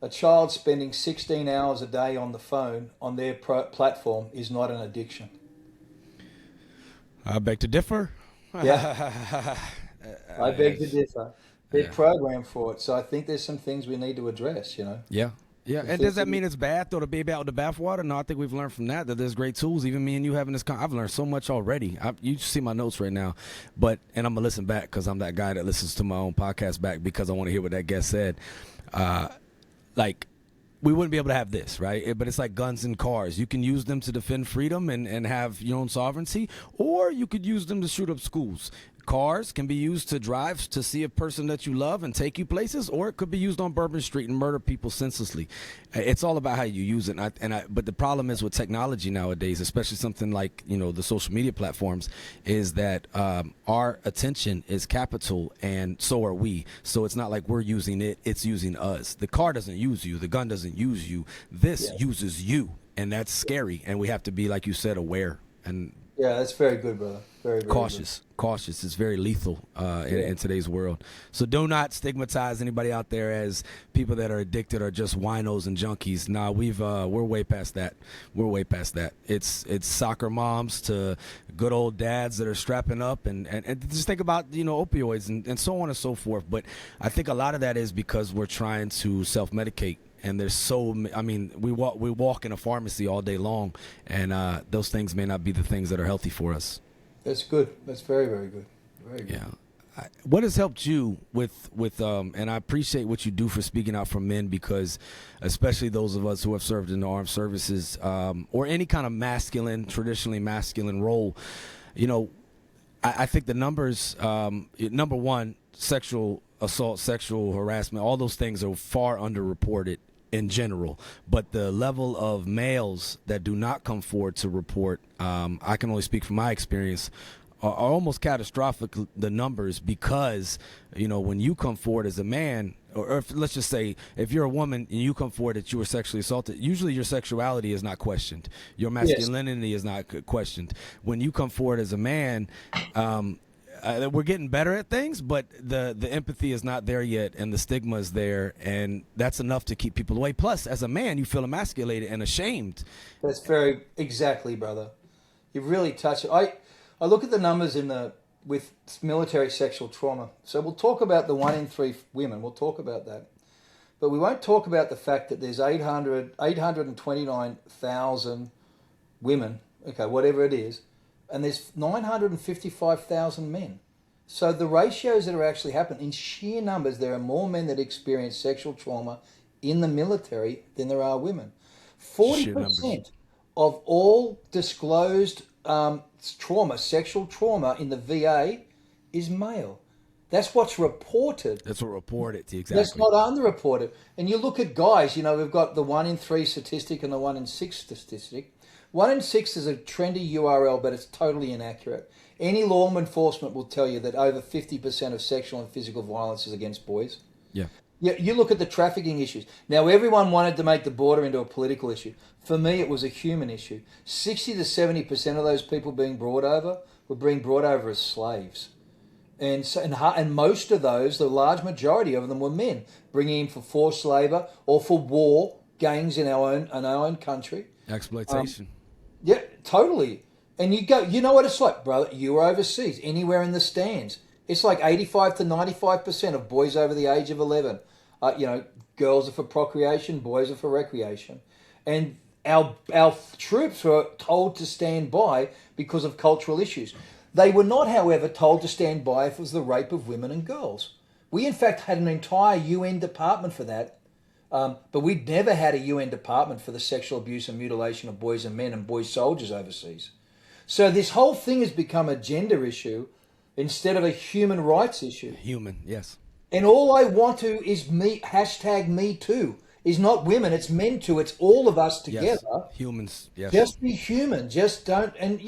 a child spending 16 hours a day on the phone on their platform is not an addiction.
I beg to differ.
Yeah, I beg to differ. They're programmed for it, so I think there's some things we need to address.
Yeah, and does that mean it's bad, throw the baby out with the bathwater? No, I think we've learned from that there's great tools. Even me and you having this I've learned so much already. You see my notes right now, and I'm going to listen back, because I'm that guy that listens to my own podcast back because I want to hear what that guest said. We wouldn't be able to have this, right? But it's like guns and cars. You can use them to defend freedom and have your own sovereignty, or you could use them to shoot up schools. Cars can be used to drive to see a person that you love and take you places, or it could be used on Bourbon Street and murder people senselessly. It's all about how you use it. But the problem is with technology nowadays, especially something like the social media platforms, is that our attention is capital, and so are we. So it's not like we're using it; it's using us. The car doesn't use you. The gun doesn't use you. This uses you, and that's scary. And we have to be, like you said, aware and.
Yeah, that's very good, brother. Very, very
cautious.
Good.
Cautious. It's very lethal in today's world. So do not stigmatize anybody out there as people that are addicted or just winos and junkies. Nah, we're way past that. We're way past that. It's soccer moms to good old dads that are strapping up and just think about opioids and so on and so forth. But I think a lot of that is because we're trying to self-medicate. And there's we walk in a pharmacy all day long, and those things may not be the things that are healthy for us.
That's good. That's very, very good. Very good.
Yeah. What has helped you with and I appreciate what you do for speaking out for men, because especially those of us who have served in the armed services or any kind of traditionally masculine role, I think the numbers, number one, sexual assault, sexual harassment, all those things are far underreported in general, but the level of males that do not come forward to report, I can only speak from my experience, are almost catastrophic, the numbers, because, when you come forward as a man, or if, let's just say, if you're a woman and you come forward that you were sexually assaulted, usually your sexuality is not questioned. Your masculinity is not questioned. When you come forward as a man, we're getting better at things, but the empathy is not there yet, and the stigma is there, and that's enough to keep people away. Plus, as a man, you feel emasculated and ashamed.
That's exactly, brother. You've really touched it. I look at the numbers with military sexual trauma. So we'll talk about the 1 in 3 women. We'll talk about that. But we won't talk about the fact that there's 829,000 women, okay, whatever it is, and there's 955,000 men. So the ratios that are actually happening, in sheer numbers, there are more men that experience sexual trauma in the military than there are women. 40% of all disclosed sexual trauma in the VA is male. That's what's reported.
That's what reported, exactly.
That's not underreported. And you look at guys, we've got the 1 in 3 statistic and the 1 in 6 statistic. 1 in 6 is a trendy URL, but it's totally inaccurate. Any law enforcement will tell you that over 50% of sexual and physical violence is against boys.
Yeah.
You look at the trafficking issues. Now, everyone wanted to make the border into a political issue. For me, it was a human issue. 60 to 70% of those people being brought over were being brought over as slaves. And most of those, the large majority of them, were men, bringing in for forced labor or for war, gangs in our own country.
Exploitation.
Yeah, totally. And you know what it's like, brother. You were overseas, anywhere in the stands. It's like 85 to 95% of boys over the age of 11. Girls are for procreation, boys are for recreation. And our troops were told to stand by because of cultural issues. They were not, however, told to stand by if it was the rape of women and girls. We, in fact, had an entire UN department for that. But we'd never had a UN department for the sexual abuse and mutilation of boys and men and boy soldiers overseas. So this whole thing has become a gender issue instead of a human rights issue.
Human, yes.
And all I want to is me too. Is not women, it's men too. It's all of us together.
Yes. Humans, yes.
Just be human. Just don't. And,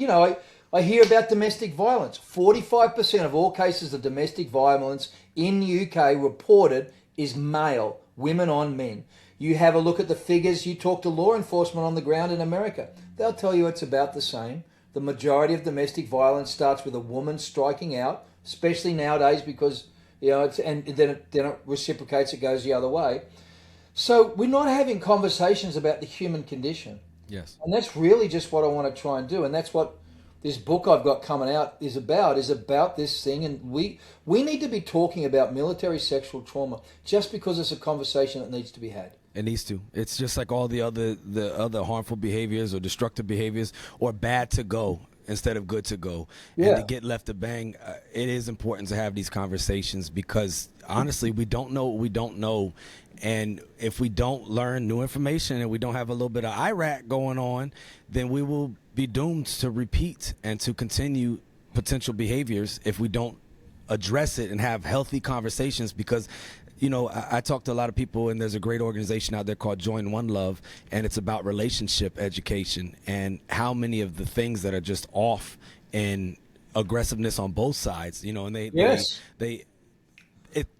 I hear about domestic violence. 45% of all cases of domestic violence in the UK reported is male. Women on men. You have a look at the figures. You talk to law enforcement on the ground in America. They'll tell you it's about the same. The majority of domestic violence starts with a woman striking out, especially nowadays because, and then it reciprocates, it goes the other way. So we're not having conversations about the human condition.
Yes.
And that's really just what I want to try and do. And that's what this book I've got coming out is about this thing. And we need to be talking about military sexual trauma just because it's a conversation that needs to be had.
It needs to. It's just like all the other harmful behaviors or destructive behaviors, or bad to go instead of good to go.
Yeah.
And to get left to bang, it is important to have these conversations because honestly, we don't know what we don't know. And if we don't learn new information and we don't have a little bit of Iraq going on, then we will be doomed to repeat and to continue potential behaviors if we don't address it and have healthy conversations. Because I talk to a lot of people, and there's a great organization out there called Join One Love, and it's about relationship education and how many of the things that are just off in aggressiveness on both sides, and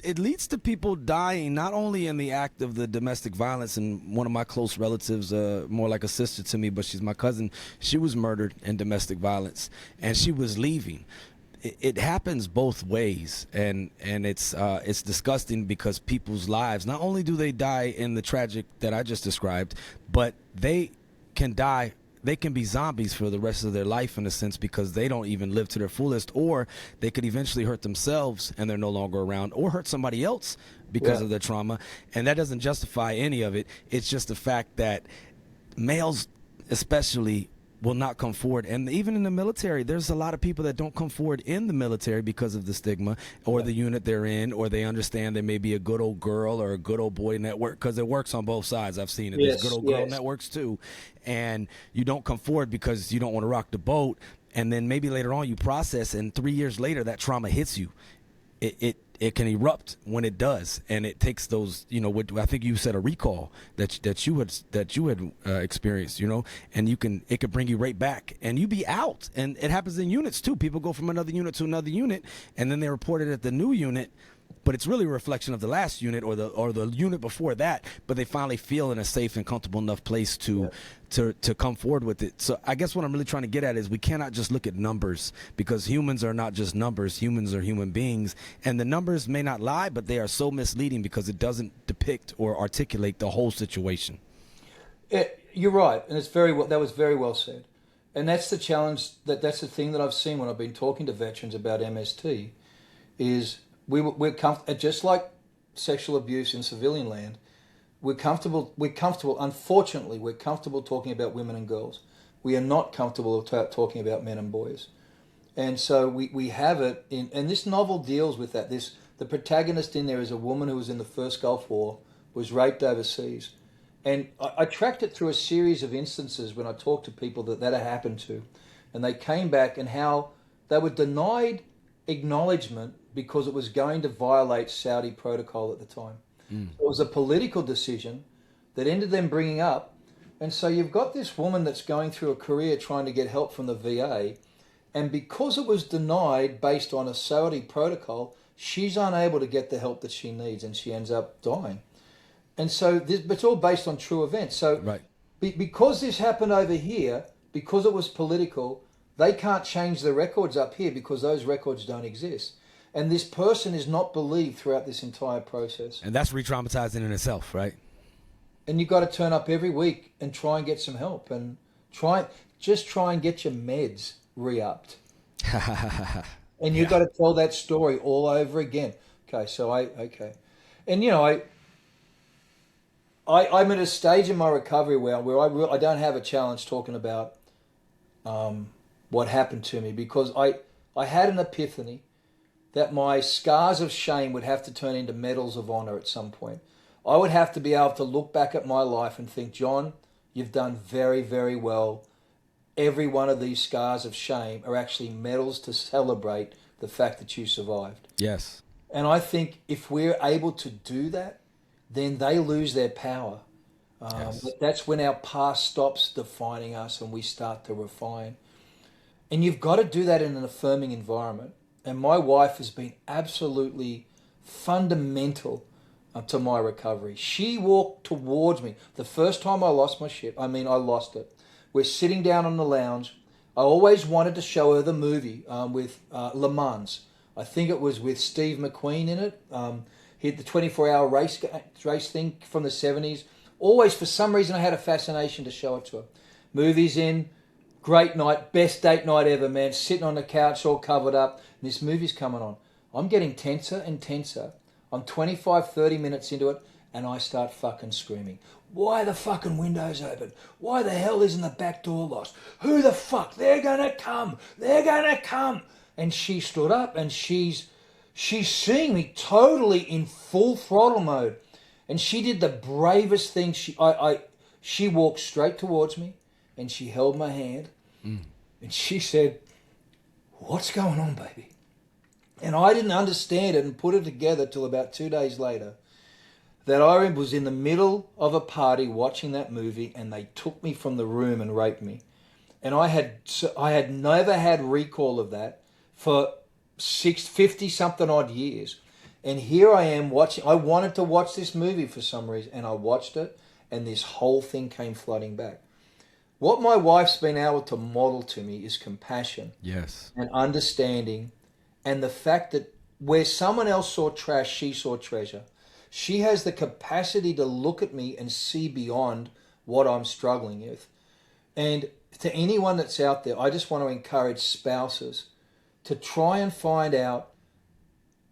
it leads to people dying, not only in the act of the domestic violence. And one of my close relatives, more like a sister to me, but she's my cousin, she was murdered in domestic violence, and she was leaving. It happens both ways, and it's disgusting because people's lives, not only do they die in the tragic that I just described, but they can die. They can be zombies for the rest of their life in a sense because they don't even live to their fullest, or they could eventually hurt themselves and they're no longer around, or hurt somebody else because of their trauma. And that doesn't justify any of it. It's just the fact that males especially will not come forward. And even in the military, there's a lot of people that don't come forward in the military because of the stigma or the unit they're in, or they understand there may be a good old girl or a good old boy network, because it works on both sides. I've seen it. There's good old girl networks too. And you don't come forward because you don't want to rock the boat. And then maybe later on you process, and 3 years later that trauma hits you. It it can erupt when it does, and it takes those, what I think you said, a recall that you had experienced, and it could bring you right back, and you be out. And it happens in units too. People go from another unit to another unit, and then they report it at the new unit, but it's really a reflection of the last unit or the unit before that. But they finally feel in a safe and comfortable enough place to come forward with it. So I guess what I'm really trying to get at is we cannot just look at numbers, because humans are not just numbers. Humans are human beings, and the numbers may not lie, but they are so misleading because it doesn't depict or articulate the whole situation.
You're right, and that was very well said. And that's the challenge. That's the thing that I've seen when I've been talking to veterans about MST, is we're comfortable, just like sexual abuse in civilian land. We're comfortable. Unfortunately, we're comfortable talking about women and girls. We are not comfortable talking about men and boys. And so we have it and this novel deals with that. The protagonist in there is a woman who was in the first Gulf War, was raped overseas. And I tracked it through a series of instances when I talked to people that had happened to. And they came back and how they were denied acknowledgement because it was going to violate Saudi protocol at the time. It was a political decision that ended them bringing up. And so you've got this woman that's going through a career trying to get help from the VA. And because it was denied based on a Saudi protocol, she's unable to get the help that she needs, and she ends up dying. And so it's all based on true events. So because this happened over here, because it was political, they can't change the records up here because those records don't exist. And this person is not believed throughout this entire process.
And that's re-traumatizing in itself, right?
And you've got to turn up every week and try and get some help, and try and get your meds re-upped. And you've got to tell that story all over again. Okay. And I'm at a stage in my recovery where I don't have a challenge talking about what happened to me, because I had an epiphany that my scars of shame would have to turn into medals of honor at some point. I would have to be able to look back at my life and think, John, you've done very, very well. Every one of these scars of shame are actually medals to celebrate the fact that you survived.
Yes.
And I think if we're able to do that, then they lose their power. That's when our past stops defining us and we start to refine. And you've got to do that in an affirming environment. And my wife has been absolutely fundamental to my recovery. She walked towards me. The first time I lost my shit, I lost it. We're sitting down on the lounge. I always wanted to show her the movie with Le Mans. I think it was with Steve McQueen in it. He had the 24-hour race thing from the 70s. Always, for some reason, I had a fascination to show it to her. Movies in, great night, best date night ever, man. Sitting on the couch all covered up. And this movie's coming on. I'm getting tenser and tenser. I'm 25, 30 minutes into it, and I start fucking screaming. Why are the fucking windows open? Why the hell isn't the back door locked? Who the fuck? They're gonna come. They're gonna come. And she stood up, and she's seeing me totally in full throttle mode. And she did the bravest thing. She walked straight towards me, and she held my hand, and she said, "What's going on, baby?" And I didn't understand it and put it together till about 2 days later, that I was in the middle of a party watching that movie, and they took me from the room and raped me. And I had never had recall of that for 50 something odd years. And here I am watching. I wanted to watch this movie for some reason, and I watched it, and this whole thing came flooding back. What my wife's been able to model to me is compassion,
yes,
and understanding, and the fact that where someone else saw trash, she saw treasure. She has the capacity to look at me and see beyond what I'm struggling with. And to anyone that's out there, I just want to encourage spouses to try and find out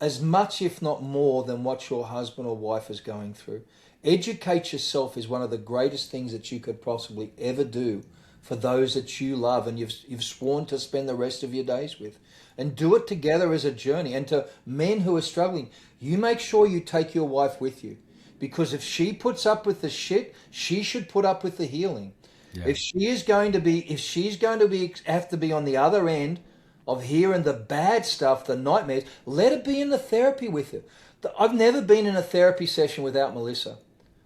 as much, if not more, than what your husband or wife is going through. Educate yourself is one of the greatest things that you could possibly ever do for those that you love and you've sworn to spend the rest of your days with. And do it together as a journey. And to men who are struggling, you make sure you take your wife with you. Because if she puts up with the shit, she should put up with the healing. Yeah. If she's going to be have to be on the other end of hearing the bad stuff, the nightmares. Let her be in the therapy with you. I've never been in a therapy session without Melissa.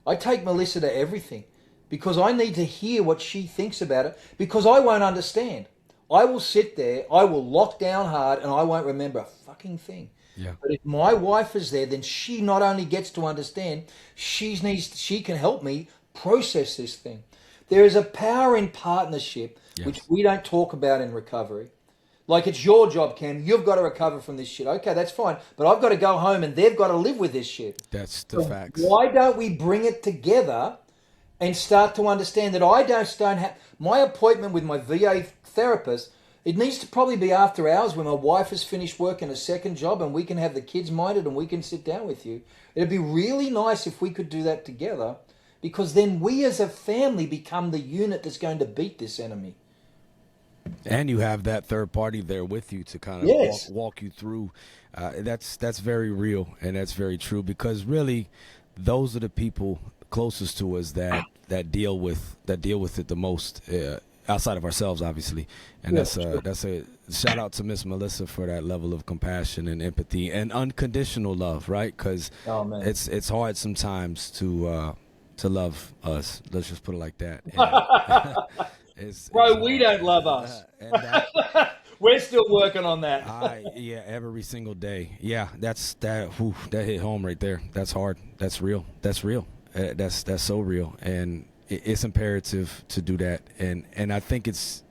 I take Melissa to everything because I need to hear what she thinks about it, because I won't understand. I will sit there, I will lock down hard, and I won't remember a fucking thing.
Yeah.
But if my wife is there, then she not only gets to understand, she can help me process this thing. There is a power in partnership,
yes,
which we don't talk about in recovery. Like, it's your job, Cam. You've got to recover from this shit. Okay, that's fine. But I've got to go home and they've got to live with this shit.
That's the facts.
Why don't we bring it together and start to understand that I don't have my appointment with my VA therapist? It needs to probably be after hours when my wife has finished work in a second job and we can have the kids minded and we can sit down with you. It'd be really nice if we could do that together, because then we as a family become the unit that's going to beat this enemy.
And you have that third party there with you to kind of
yes,
walk you through. That's very real, and that's very true, because really those are the people closest to us that deal with it the most, outside of ourselves, obviously. And that's a shout out to Miss Melissa for that level of compassion and empathy and unconditional love, right? Because it's hard sometimes to love us. Let's just put it like that.
Bro, we don't love us. We're still working on that.
Every single day. Yeah, that hit home right there. That's hard. That's real. That's real. That's so real. And it's imperative to do that. And I think it's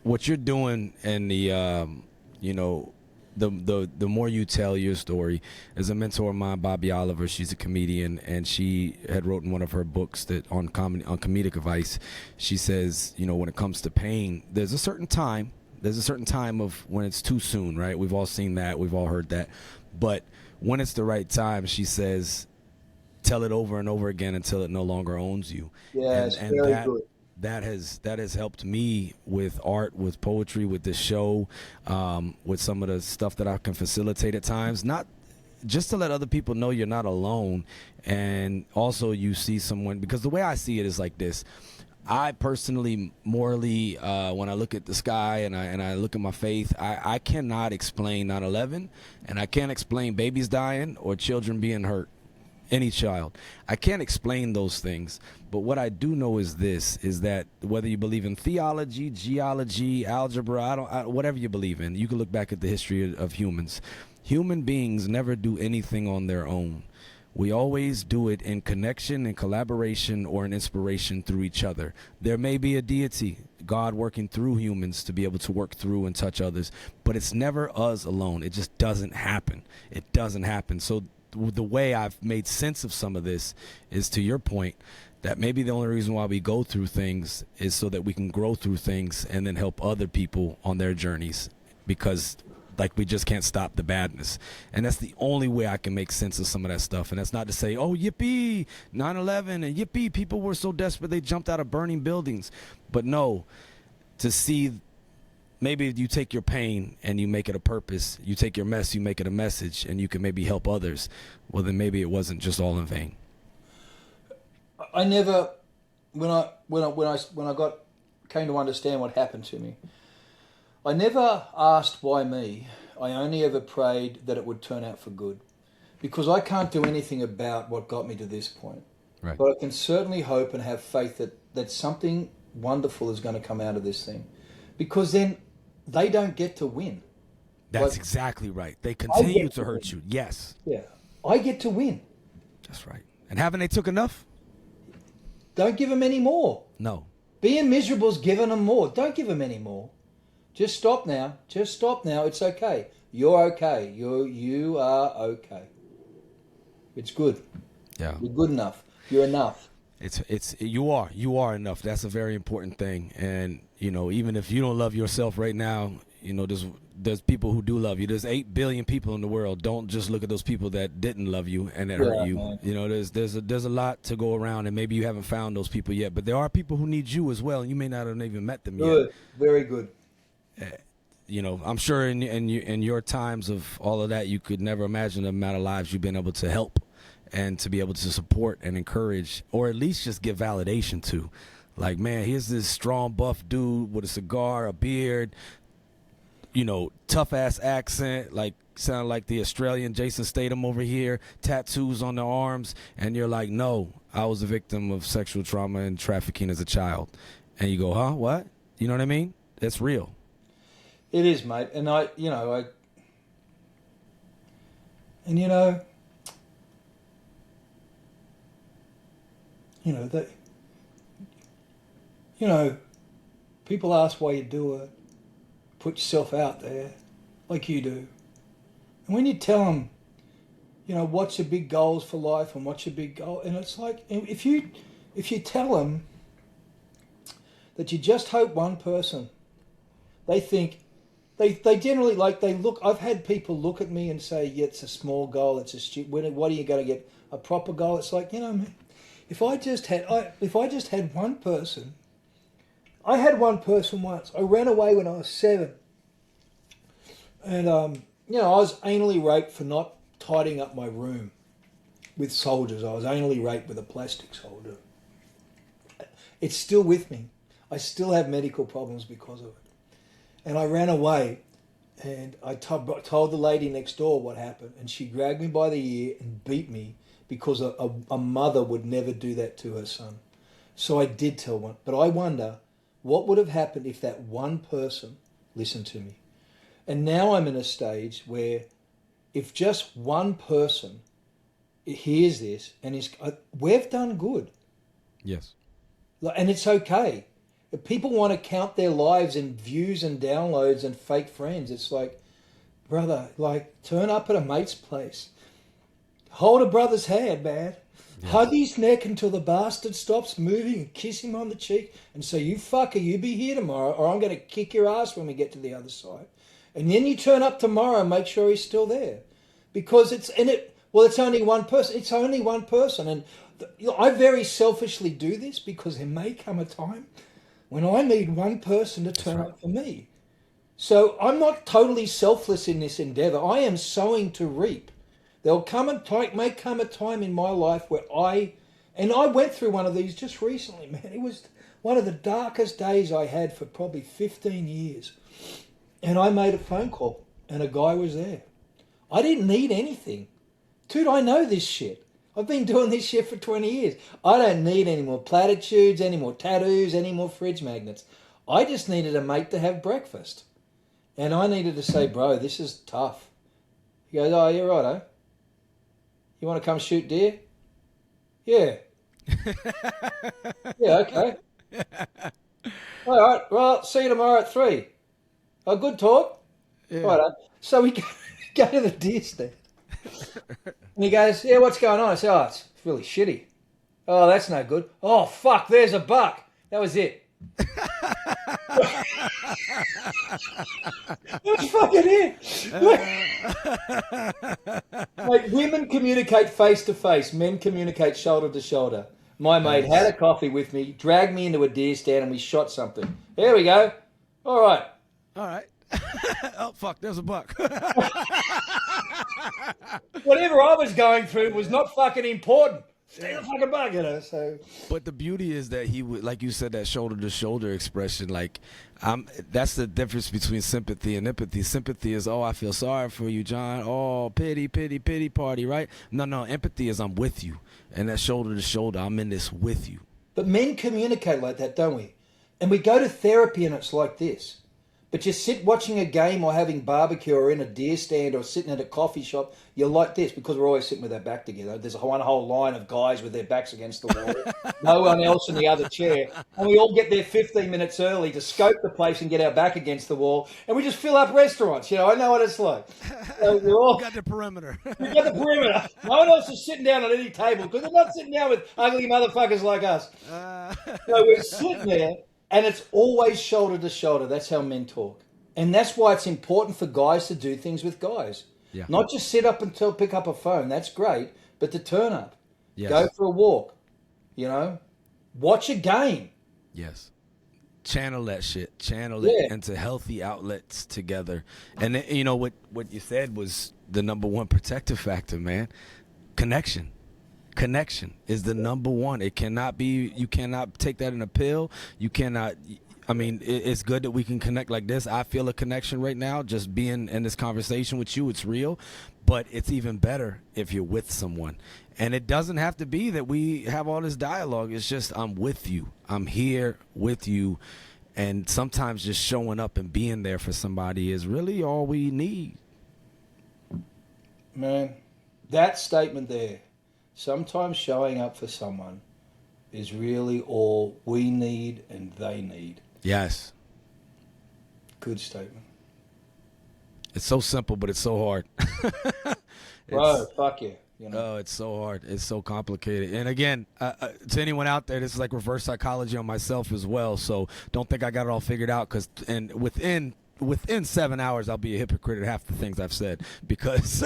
what you're doing, and the the more you tell your story. As a mentor of mine, Bobby Oliver, she's a comedian, and she had wrote in one of her books that on comedic advice, she says, when it comes to pain, there's a certain time of when it's too soon, right? We've all seen that, we've all heard that. But when it's the right time, she says, tell it over and over again until it no longer owns you.
Yeah, it's very good.
That has helped me with art, with poetry, with this show, with some of the stuff that I can facilitate at times. Not just to let other people know you're not alone, and also you see someone, because the way I see it is like this. I personally, morally, when I look at the sky and I look at my faith, I cannot explain 9/11, and I can't explain babies dying or children being hurt. Any child. I can't explain those things, but what I do know is this, is that whether you believe in theology, geology, algebra, whatever you believe in, you can look back at the history of humans. Human beings never do anything on their own. We always do it in connection and collaboration, or in inspiration through each other. There may be a deity, God, working through humans to be able to work through and touch others, but it's never us alone. It just doesn't happen. It doesn't happen. So the way I've made sense of some of this is, to your point, that maybe the only reason why we go through things is so that we can grow through things and then help other people on their journeys, because we just can't stop the badness. And that's the only way I can make sense of some of that stuff. And that's not to say, oh, yippee, 9/11, and yippee, people were so desperate they jumped out of burning buildings. But no, to see, maybe you take your pain and you make it a purpose. You take your mess, you make it a message, and you can maybe help others. Well, then maybe it wasn't just all in vain.
I never, when I came to understand what happened to me, I never asked why me. I only ever prayed that it would turn out for good, because I can't do anything about what got me to this point.
Right.
But I can certainly hope and have faith that something wonderful is going to come out of this thing, because then they don't get to win.
That's exactly right. They continue to hurt you. Yes.
Yeah. I get to win.
That's right. And haven't they took enough?
Don't give them any more.
No.
Being miserable is giving them more. Don't give them any more. Just stop now. Just stop now. It's okay. You're okay. You are okay. It's good.
Yeah.
You're good enough. You're enough.
You are enough. That's a very important thing. And even if you don't love yourself right now, there's people who do love you. There's 8 billion people in the world. Don't just look at those people that didn't love you and that hurt you. Man. There's a lot to go around, and maybe you haven't found those people yet. But there are people who need you as well, and you may not have even met them yet.
Good. Very good.
I'm sure in your times of all of that, you could never imagine the amount of lives you've been able to help and to be able to support and encourage, or at least just give validation to. Like, man, here's this strong, buff dude with a cigar, a beard, tough ass accent, like sound like the Australian Jason Statham over here, tattoos on their arms, and you're like, no, I was a victim of sexual trauma and trafficking as a child. And you go, huh, what? You know what I mean? It's real.
It is, mate. And that, people ask why you do it. Put yourself out there like you do. And when you tell them, what's your big goals for life and what's your big goal, and it's like, if you tell them that you just hope one person, they think, they generally, I've had people look at me and say, yeah, it's a small goal, it's a stupid, what are you going to get, a proper goal? It's like, man, if I just had one person, I had one person once, I ran away when I was 7, and, I was anally raped for not tidying up my room with soldiers. I was anally raped with a plastic soldier. It's still with me. I still have medical problems because of it. And I ran away, and I told the lady next door what happened, and she dragged me by the ear and beat me because a mother would never do that to her son. So I did tell one. But I wonder what would have happened if that one person listened to me. And now I'm in a stage where if just one person hears this and we've done good.
Yes.
And it's okay. If people want to count their lives in views and downloads and fake friends, it's like, brother, turn up at a mate's place. Hold a brother's hand, man. Yes. Hug his neck until the bastard stops moving and kiss him on the cheek and say, you fucker, you be here tomorrow or I'm going to kick your ass when we get to the other side. And then you turn up tomorrow and make sure he's still there. Because it's only one person. It's only one person. And I very selfishly do this because there may come a time when I need one person to turn up for me. So I'm not totally selfless in this endeavor. I am sowing to reap. May come a time in my life where I went through one of these just recently, man. It was one of the darkest days I had for probably 15 years. And I made a phone call and a guy was there. I didn't need anything. Dude, I know this shit. I've been doing this shit for 20 years. I don't need any more platitudes, any more tattoos, any more fridge magnets. I just needed a mate to have breakfast. And I needed to say, bro, this is tough. He goes, oh, you're right, eh? You want to come shoot deer? Yeah. Yeah, okay. All right, well, see you tomorrow at 3. A good talk. Yeah. Right. So we go to the deer stand. And he goes, yeah, what's going on? I said, oh, it's really shitty. Oh, that's no good. Oh, fuck, there's a buck. That was it. That was fucking it. Like, women communicate face to face. Men communicate shoulder to shoulder. My mate had a coffee with me, dragged me into a deer stand, and we shot something. There we go. All right.
Oh, fuck, there's a buck.
Whatever I was going through was not fucking important. There's a fucking buck, so.
But the beauty is that he would, like you said, that shoulder-to-shoulder expression, that's the difference between sympathy and empathy. Sympathy is, oh, I feel sorry for you, John. Oh, pity party, right? No, empathy is I'm with you. And that shoulder-to-shoulder, I'm in this with you.
But men communicate like that, don't we? And we go to therapy and it's like this. But you sit watching a game or having barbecue or in a deer stand or sitting at a coffee shop, you're like this because we're always sitting with our back together. There's one whole line of guys with their backs against the wall, no one else in the other chair. And we all get there 15 minutes early to scope the place and get our back against the wall. And we just fill up restaurants. I know what it's like. So we all
got the perimeter.
We got the perimeter. No one else is sitting down at any table because they're not sitting down with ugly motherfuckers like us. So we're sitting there. And it's always shoulder to shoulder. That's how men talk. And that's why it's important for guys to do things with guys. Yeah. Not just sit up and pick up a phone. That's great. But to turn up. Yes. Go for a walk. Watch a game.
Yes. Channel that shit. Channel it into healthy outlets together. And then, what you said was the number one protective factor, man. Connection. Connection is the number one. It cannot be, you cannot take that in a pill. You cannot, I mean, it's good that we can connect like this. I feel a connection right now just being in this conversation with you. It's real, but it's even better if you're with someone. And it doesn't have to be that we have all this dialogue. It's just I'm with you. I'm here with you. And sometimes just showing up and being there for somebody is really all we need.
Man, that statement there, sometimes showing up for someone is really all we need and they need.
Yes.
Good statement.
It's so simple, but it's so hard.
Bro, fuck yeah. You know?
Oh, it's so hard. It's so complicated. And again, to anyone out there, this is like reverse psychology on myself as well. So don't think I got it all figured out. And within 7 hours, I'll be a hypocrite at half the things I've said because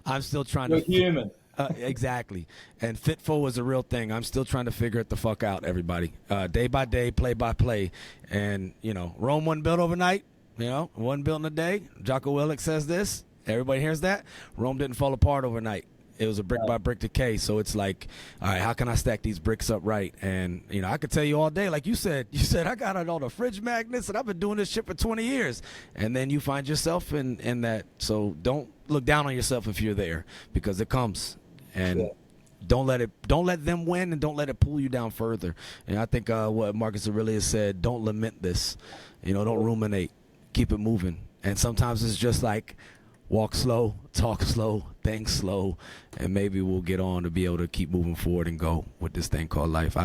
I'm still trying
You're
to.
human.
Exactly. And Fitful is a real thing. I'm still trying to figure it the fuck out, everybody. Day by day, play by play. And, Rome wasn't built overnight. Wasn't built in a day. Jocko Willink says this. Everybody hears that. Rome didn't fall apart overnight. It was a brick by brick decay. So it's like, all right, how can I stack these bricks up right? And, I could tell you all day, like you said, I got all the fridge magnets and I've been doing this shit for 20 years. And then you find yourself in that. So don't look down on yourself if you're there because it comes. And don't let them win and don't let it pull you down further. And I think what Marcus Aurelius said, don't lament this. Don't ruminate. Keep it moving. And sometimes it's just like walk slow, talk slow, think slow, and maybe we'll get on to be able to keep moving forward and go with this thing called life.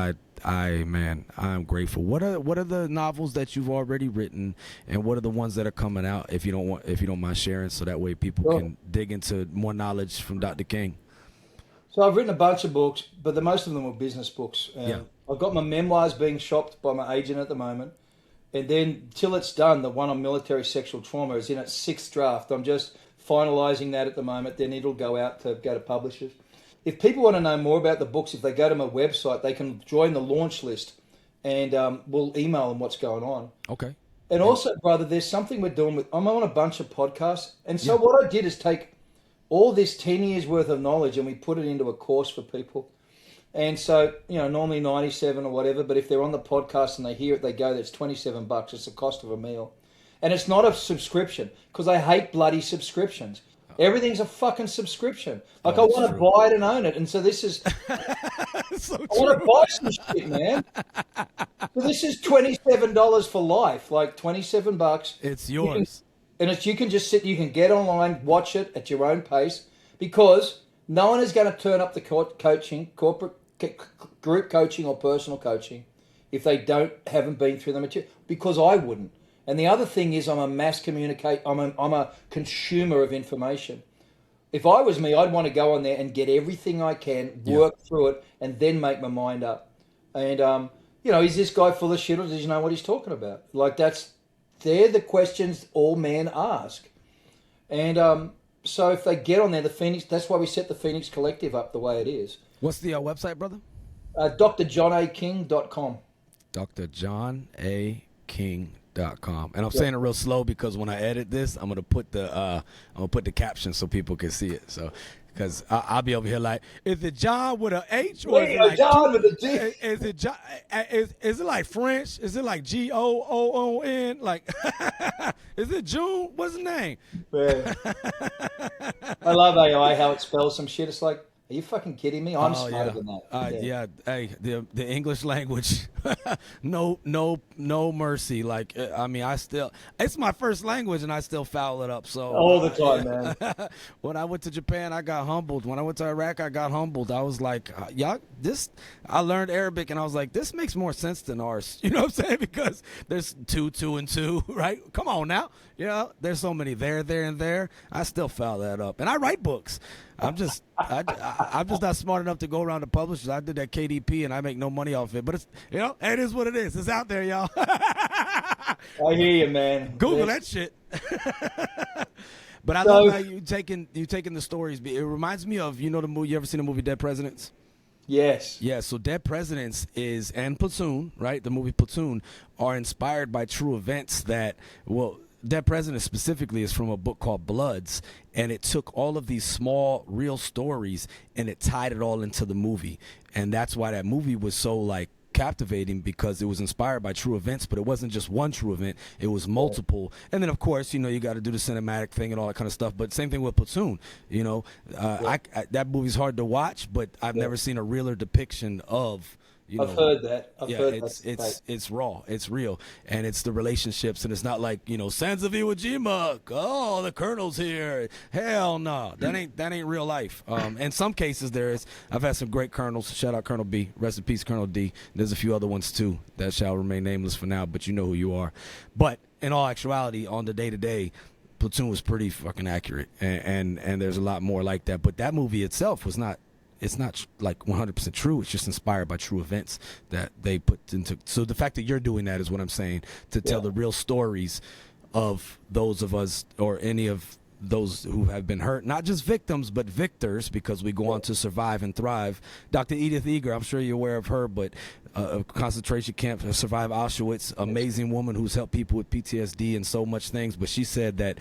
I'm grateful. What are the novels that you've already written, and what are the ones that are coming out? If you don't mind sharing, so that way people can dig into more knowledge from Dr. King.
So I've written a bunch of books, but most of them were business books. I've got my memoirs being shopped by my agent at the moment. And then till it's done, the one on military sexual trauma is in its 6th draft. I'm just finalising that at the moment. Then it'll go to publishers. If people want to know more about the books, if they go to my website, they can join the launch list and we'll email them what's going on.
Okay.
And also, brother, there's something we're doing I'm on a bunch of podcasts. And so what I did is take all this 10 years worth of knowledge and we put it into a course for people. And so, normally 97 or whatever, but if they're on the podcast and they hear it, they go, that's $27. It's the cost of a meal. And it's not a subscription because I hate bloody subscriptions. Everything's a fucking subscription. Like I want to buy it and own it. And so this is,
so
I want to buy some shit, man. So this is $27 for life, like $27.
It's yours.
You can just sit, you can get online, watch it at your own pace because no one is going to turn up the corporate group coaching or personal coaching if they haven't been through the material because I wouldn't. And the other thing is I'm a consumer of information. If I was me, I'd want to go on there and get everything I can, work through it, and then make my mind up. And, is this guy full of shit or does he know what he's talking about? Like they're the questions all men ask. And so if they get on there, that's why we set the Phoenix Collective up the way it is.
What's the website, brother?
drjohnaking.com.
drjohnaking.com. And I'm saying it real slow because when I edit this, I'm gonna put the caption so people can see it. So because I'll be over here like, is it John with an H or is it like
John with a G?
Is it John? Is it like French? Is it like Goon? Like, is it June? What's the name?
Yeah. I love AI, how it spells some shit. It's like, are you fucking kidding me? I'm smarter than that.
Hey, the English language, no mercy. Like, it's my first language and I still foul it up. So
all the time, man.
When I went to Japan, I got humbled. When I went to Iraq, I got humbled. I was like, I learned Arabic and I was like, this makes more sense than ours. You know what I'm saying? Because there's 2, 2, and 2, right? Come on now. There's so many there, and there. I still foul that up. And I write books. I'm just not smart enough to go around to publishers. I did that KDP and I make no money off it. But it's it is what it is. It's out there, y'all.
I hear you, man.
Google that shit. But I love how you taking the stories. It reminds me of the movie. You ever seen the movie Dead Presidents?
Yes.
Yeah. So Dead Presidents and Platoon, right? The movie Platoon are inspired by true events that Dead Presidents specifically is from a book called Bloods, and it took all of these small, real stories and it tied it all into the movie, and that's why that movie was so like captivating because it was inspired by true events, but it wasn't just one true event, it was multiple. And then of course, you got to do the cinematic thing and all that kind of stuff, but same thing with Platoon. That movie's hard to watch, but I've never seen a realer depiction of
I've heard that.
It's raw, it's real, and it's the relationships, and it's not like Sons of Iwo Jima. Oh, the colonel's here. Hell no, that ain't real life. In some cases there is. I've had some great colonels. Shout out Colonel B. Rest in peace, Colonel D. There's a few other ones too that shall remain nameless for now, but you know who you are. But in all actuality, on the day-to-day, Platoon was pretty fucking accurate, and there's a lot more like that. But that movie itself was not. It's not like 100% true. It's just inspired by true events that they put into. So the fact that you're doing that is what I'm saying, to tell the real stories of those of us or any of those who have been hurt, not just victims, but victors, because we go on to survive and thrive. Dr. Edith Eger, I'm sure you're aware of her, but a concentration camp, survived Auschwitz, amazing woman who's helped people with PTSD and so much things. But she said that,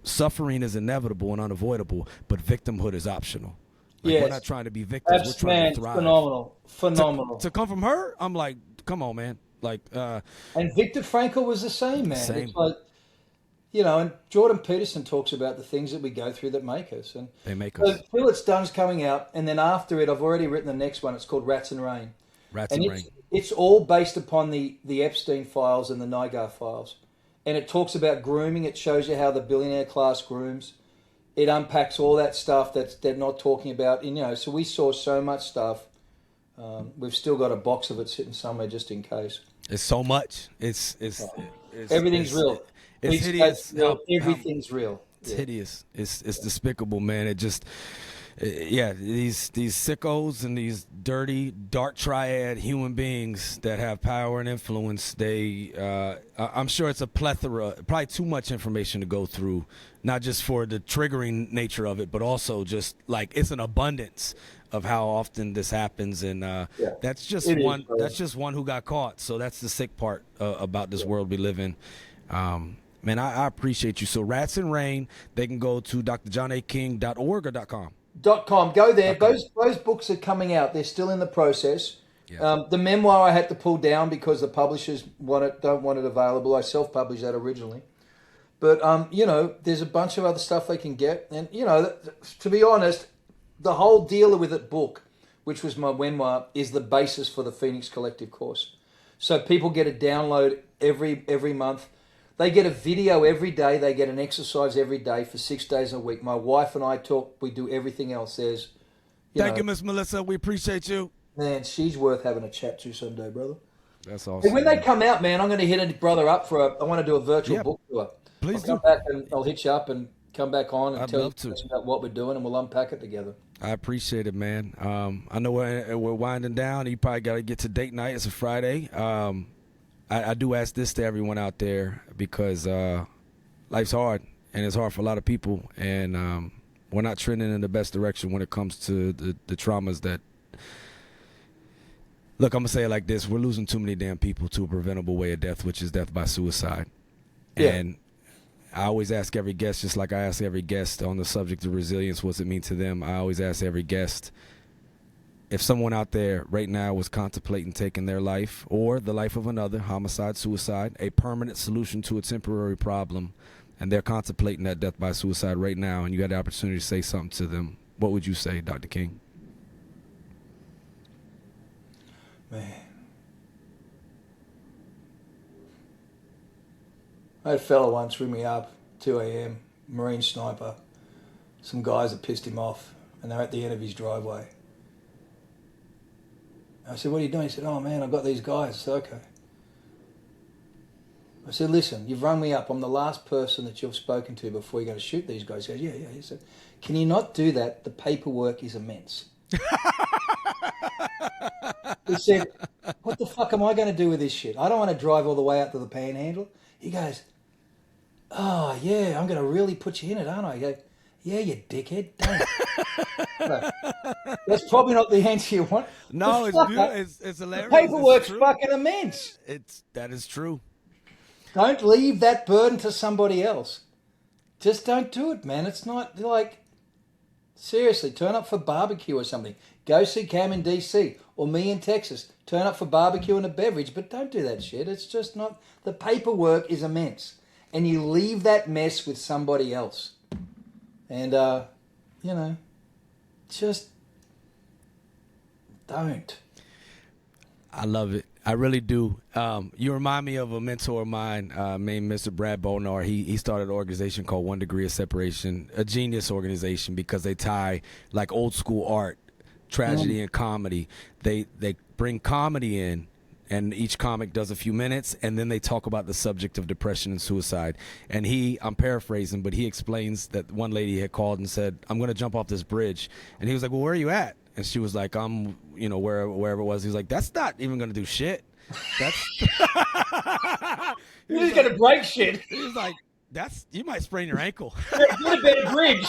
suffering is inevitable and unavoidable, but victimhood is optional. We're not trying to be victims. We're trying to thrive.
Phenomenal.
To come from her, I'm like, come on, man.
And Viktor Frankl was the same, man.
Same.
It's like, and Jordan Peterson talks about the things that we go through that make us. And
they make us.
Till It's Done's coming out, and then after it, I've already written the next one. It's called Rats and Rain. It's all based upon the Epstein files and the Nygaard files. And it talks about grooming. It shows you how the billionaire class grooms. It unpacks all that stuff that they're not talking about. And, so we saw so much stuff. We've still got a box of it sitting somewhere just in case.
It's so much. It's
everything's real.
It's hideous.
Everything's real.
It's hideous. It's despicable, man. It just, these sickos and these dirty, dark triad human beings that have power and influence, I'm sure it's a plethora, probably too much information to go through, not just for the triggering nature of it, but also just like it's an abundance of how often this happens. And that's just one. That's just one who got caught. So that's the sick part about this world we live in. Man, I appreciate you. So Rats and Rain, they can go to drjohnaking.org or .com.
.com. Go there. Those books are coming out. They're still in the process. Yeah. The memoir I had to pull down because the publishers don't want it available. I self-published that originally. But, there's a bunch of other stuff they can get. And, to be honest, the whole deal with it book, which was my memoir, is the basis for the Phoenix Collective course. So people get a download every month. They get a video every day. They get an exercise every day for 6 days a week. My wife and I talk. We do everything else.
Thank you, Miss Melissa. We appreciate you.
Man, she's worth having a chat to someday, brother.
That's awesome.
And when they come out, man, I'm going to hit a brother up I want to do a virtual book tour.
Please
I'll come back and I'll hit you up and come back on and tell you about what we're doing, and we'll unpack it together.
I appreciate it, man. I know we're winding down. You probably got to get to date night. It's a Friday. I do ask this to everyone out there because life's hard, and it's hard for a lot of people, and we're not trending in the best direction when it comes to the traumas that. Look, I'm going to say it like this. We're losing too many damn people to a preventable way of death, which is death by suicide. Yeah. And I always ask every guest, just like I ask every guest on the subject of resilience, what's it mean to them? I always ask every guest, if someone out there right now was contemplating taking their life or the life of another, homicide, suicide, a permanent solution to a temporary problem, and they're contemplating that death by suicide right now, and you had the opportunity to say something to them, what would you say, Dr. King?
Man. I had a fellow once ring me up, 2 a.m., Marine sniper. Some guys had pissed him off, and they're at the end of his driveway. I said, what are you doing? He said, oh, man, I've got these guys. I said, okay. I said, listen, you've rung me up. I'm the last person that you've spoken to before you're going to shoot these guys. He goes, yeah. He said, can you not do that? The paperwork is immense. He said, what the fuck am I going to do with this shit? I don't want to drive all the way out to the Panhandle. He goes, oh, yeah, I'm going to really put you in it, aren't I? I go, yeah, you dickhead, don't. That's probably not the answer you want.
No, it's beautiful. It's hilarious.
The paperwork's fucking immense.
That is true.
Don't leave that burden to somebody else. Just don't do it, man. It's not like, Seriously, turn up for barbecue or something. Go see Cam in DC or me in Texas. Turn up for barbecue and a beverage, but don't do that shit. It's just not... The paperwork is immense. And you leave that mess with somebody else. And, just don't.
I love it. I really do. You remind me of a mentor of mine named Mr. Brad Bonar. He started an organization called 1 Degree of Separation, a genius organization because they tie like old school art, tragedy, and comedy. They bring comedy in, and each comic does a few minutes, and then they talk about the subject of depression and suicide. And I'm paraphrasing, but he explains that one lady had called and said, "I'm going to jump off this bridge." And he was like, "Well, where are you at?" And she was like, "I'm, wherever it was." He was like, "That's not even going to do shit. That's..."
You're just going to break shit.
He was like, you might sprain your ankle.
Get a better bridge.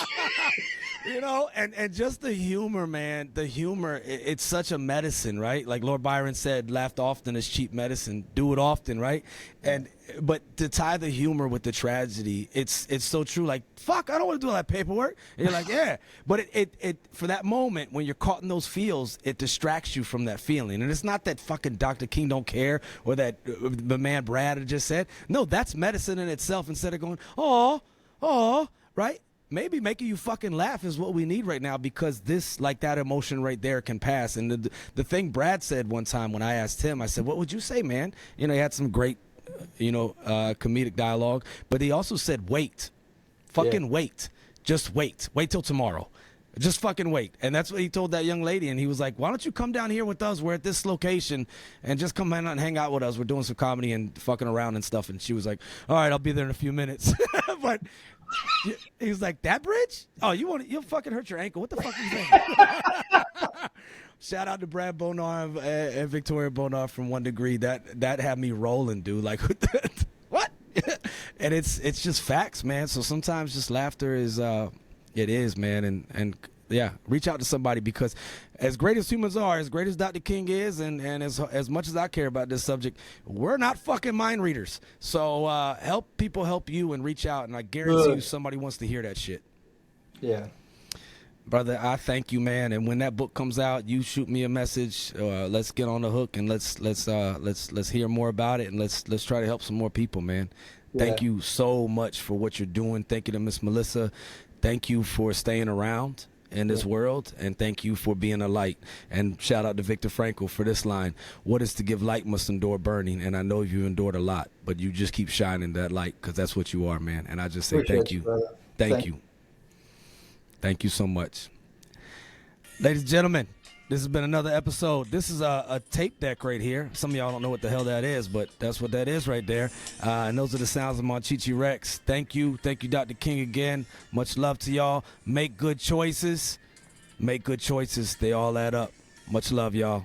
And just the humor, man. The humor, it's such a medicine, right? Like Lord Byron said, laughed often is cheap medicine. Do it often, right? But to tie the humor with the tragedy, it's so true. Like, fuck, I don't want to do all that paperwork. And you're like, yeah. But it for that moment, when you're caught in those feels, it distracts you from that feeling. And it's not that fucking Dr. King don't care or that the man Brad had just said. No, that's medicine in itself. Instead of going, oh, right? Maybe making you fucking laugh is what we need right now, because that emotion right there can pass. And the thing Brad said one time when I asked him, I said, "What would you say, man?" He had some great, comedic dialogue, but he also said, "Wait, fucking wait, just wait till tomorrow. Just fucking wait." And that's what he told that young lady. And he was like, "Why don't you come down here with us? We're at this location, and just come in and hang out with us. We're doing some comedy and fucking around and stuff." And she was like, "All right, I'll be there in a few minutes." But he was like, "That bridge? Oh, you'll fucking hurt your ankle. What the fuck are you saying?" Shout out to Brad Bonar and Victoria Bonar from 1 Degree. That had me rolling, dude. Like, what? And it's just facts, man. So sometimes just laughter is it is, man. And yeah, reach out to somebody, because as great as humans are, as great as Dr. King is, and as much as I care about this subject, we're not fucking mind readers. So help people help you and reach out, and I guarantee you somebody wants to hear that shit.
Yeah.
Brother, I thank you, man. And when that book comes out, you shoot me a message. Let's get on the hook, and let's hear more about it, and let's try to help some more people, man. Yeah. Thank you so much for what you're doing. Thank you to Miss Melissa. Thank you for staying around in this world, and thank you for being a light. And shout out to Viktor Frankl for this line: "What is to give light must endure burning." And I know you endured a lot, but you just keep shining that light, because that's what you are, man. And I just say thank you. Thank you. Thank you so much. Ladies and gentlemen, this has been another episode. This is a tape deck right here. Some of y'all don't know what the hell that is, but that's what that is right there. And those are the sounds of Monchichi Rex. Thank you. Thank you, Dr. King, again. Much love to y'all. Make good choices. Make good choices. They all add up. Much love, y'all.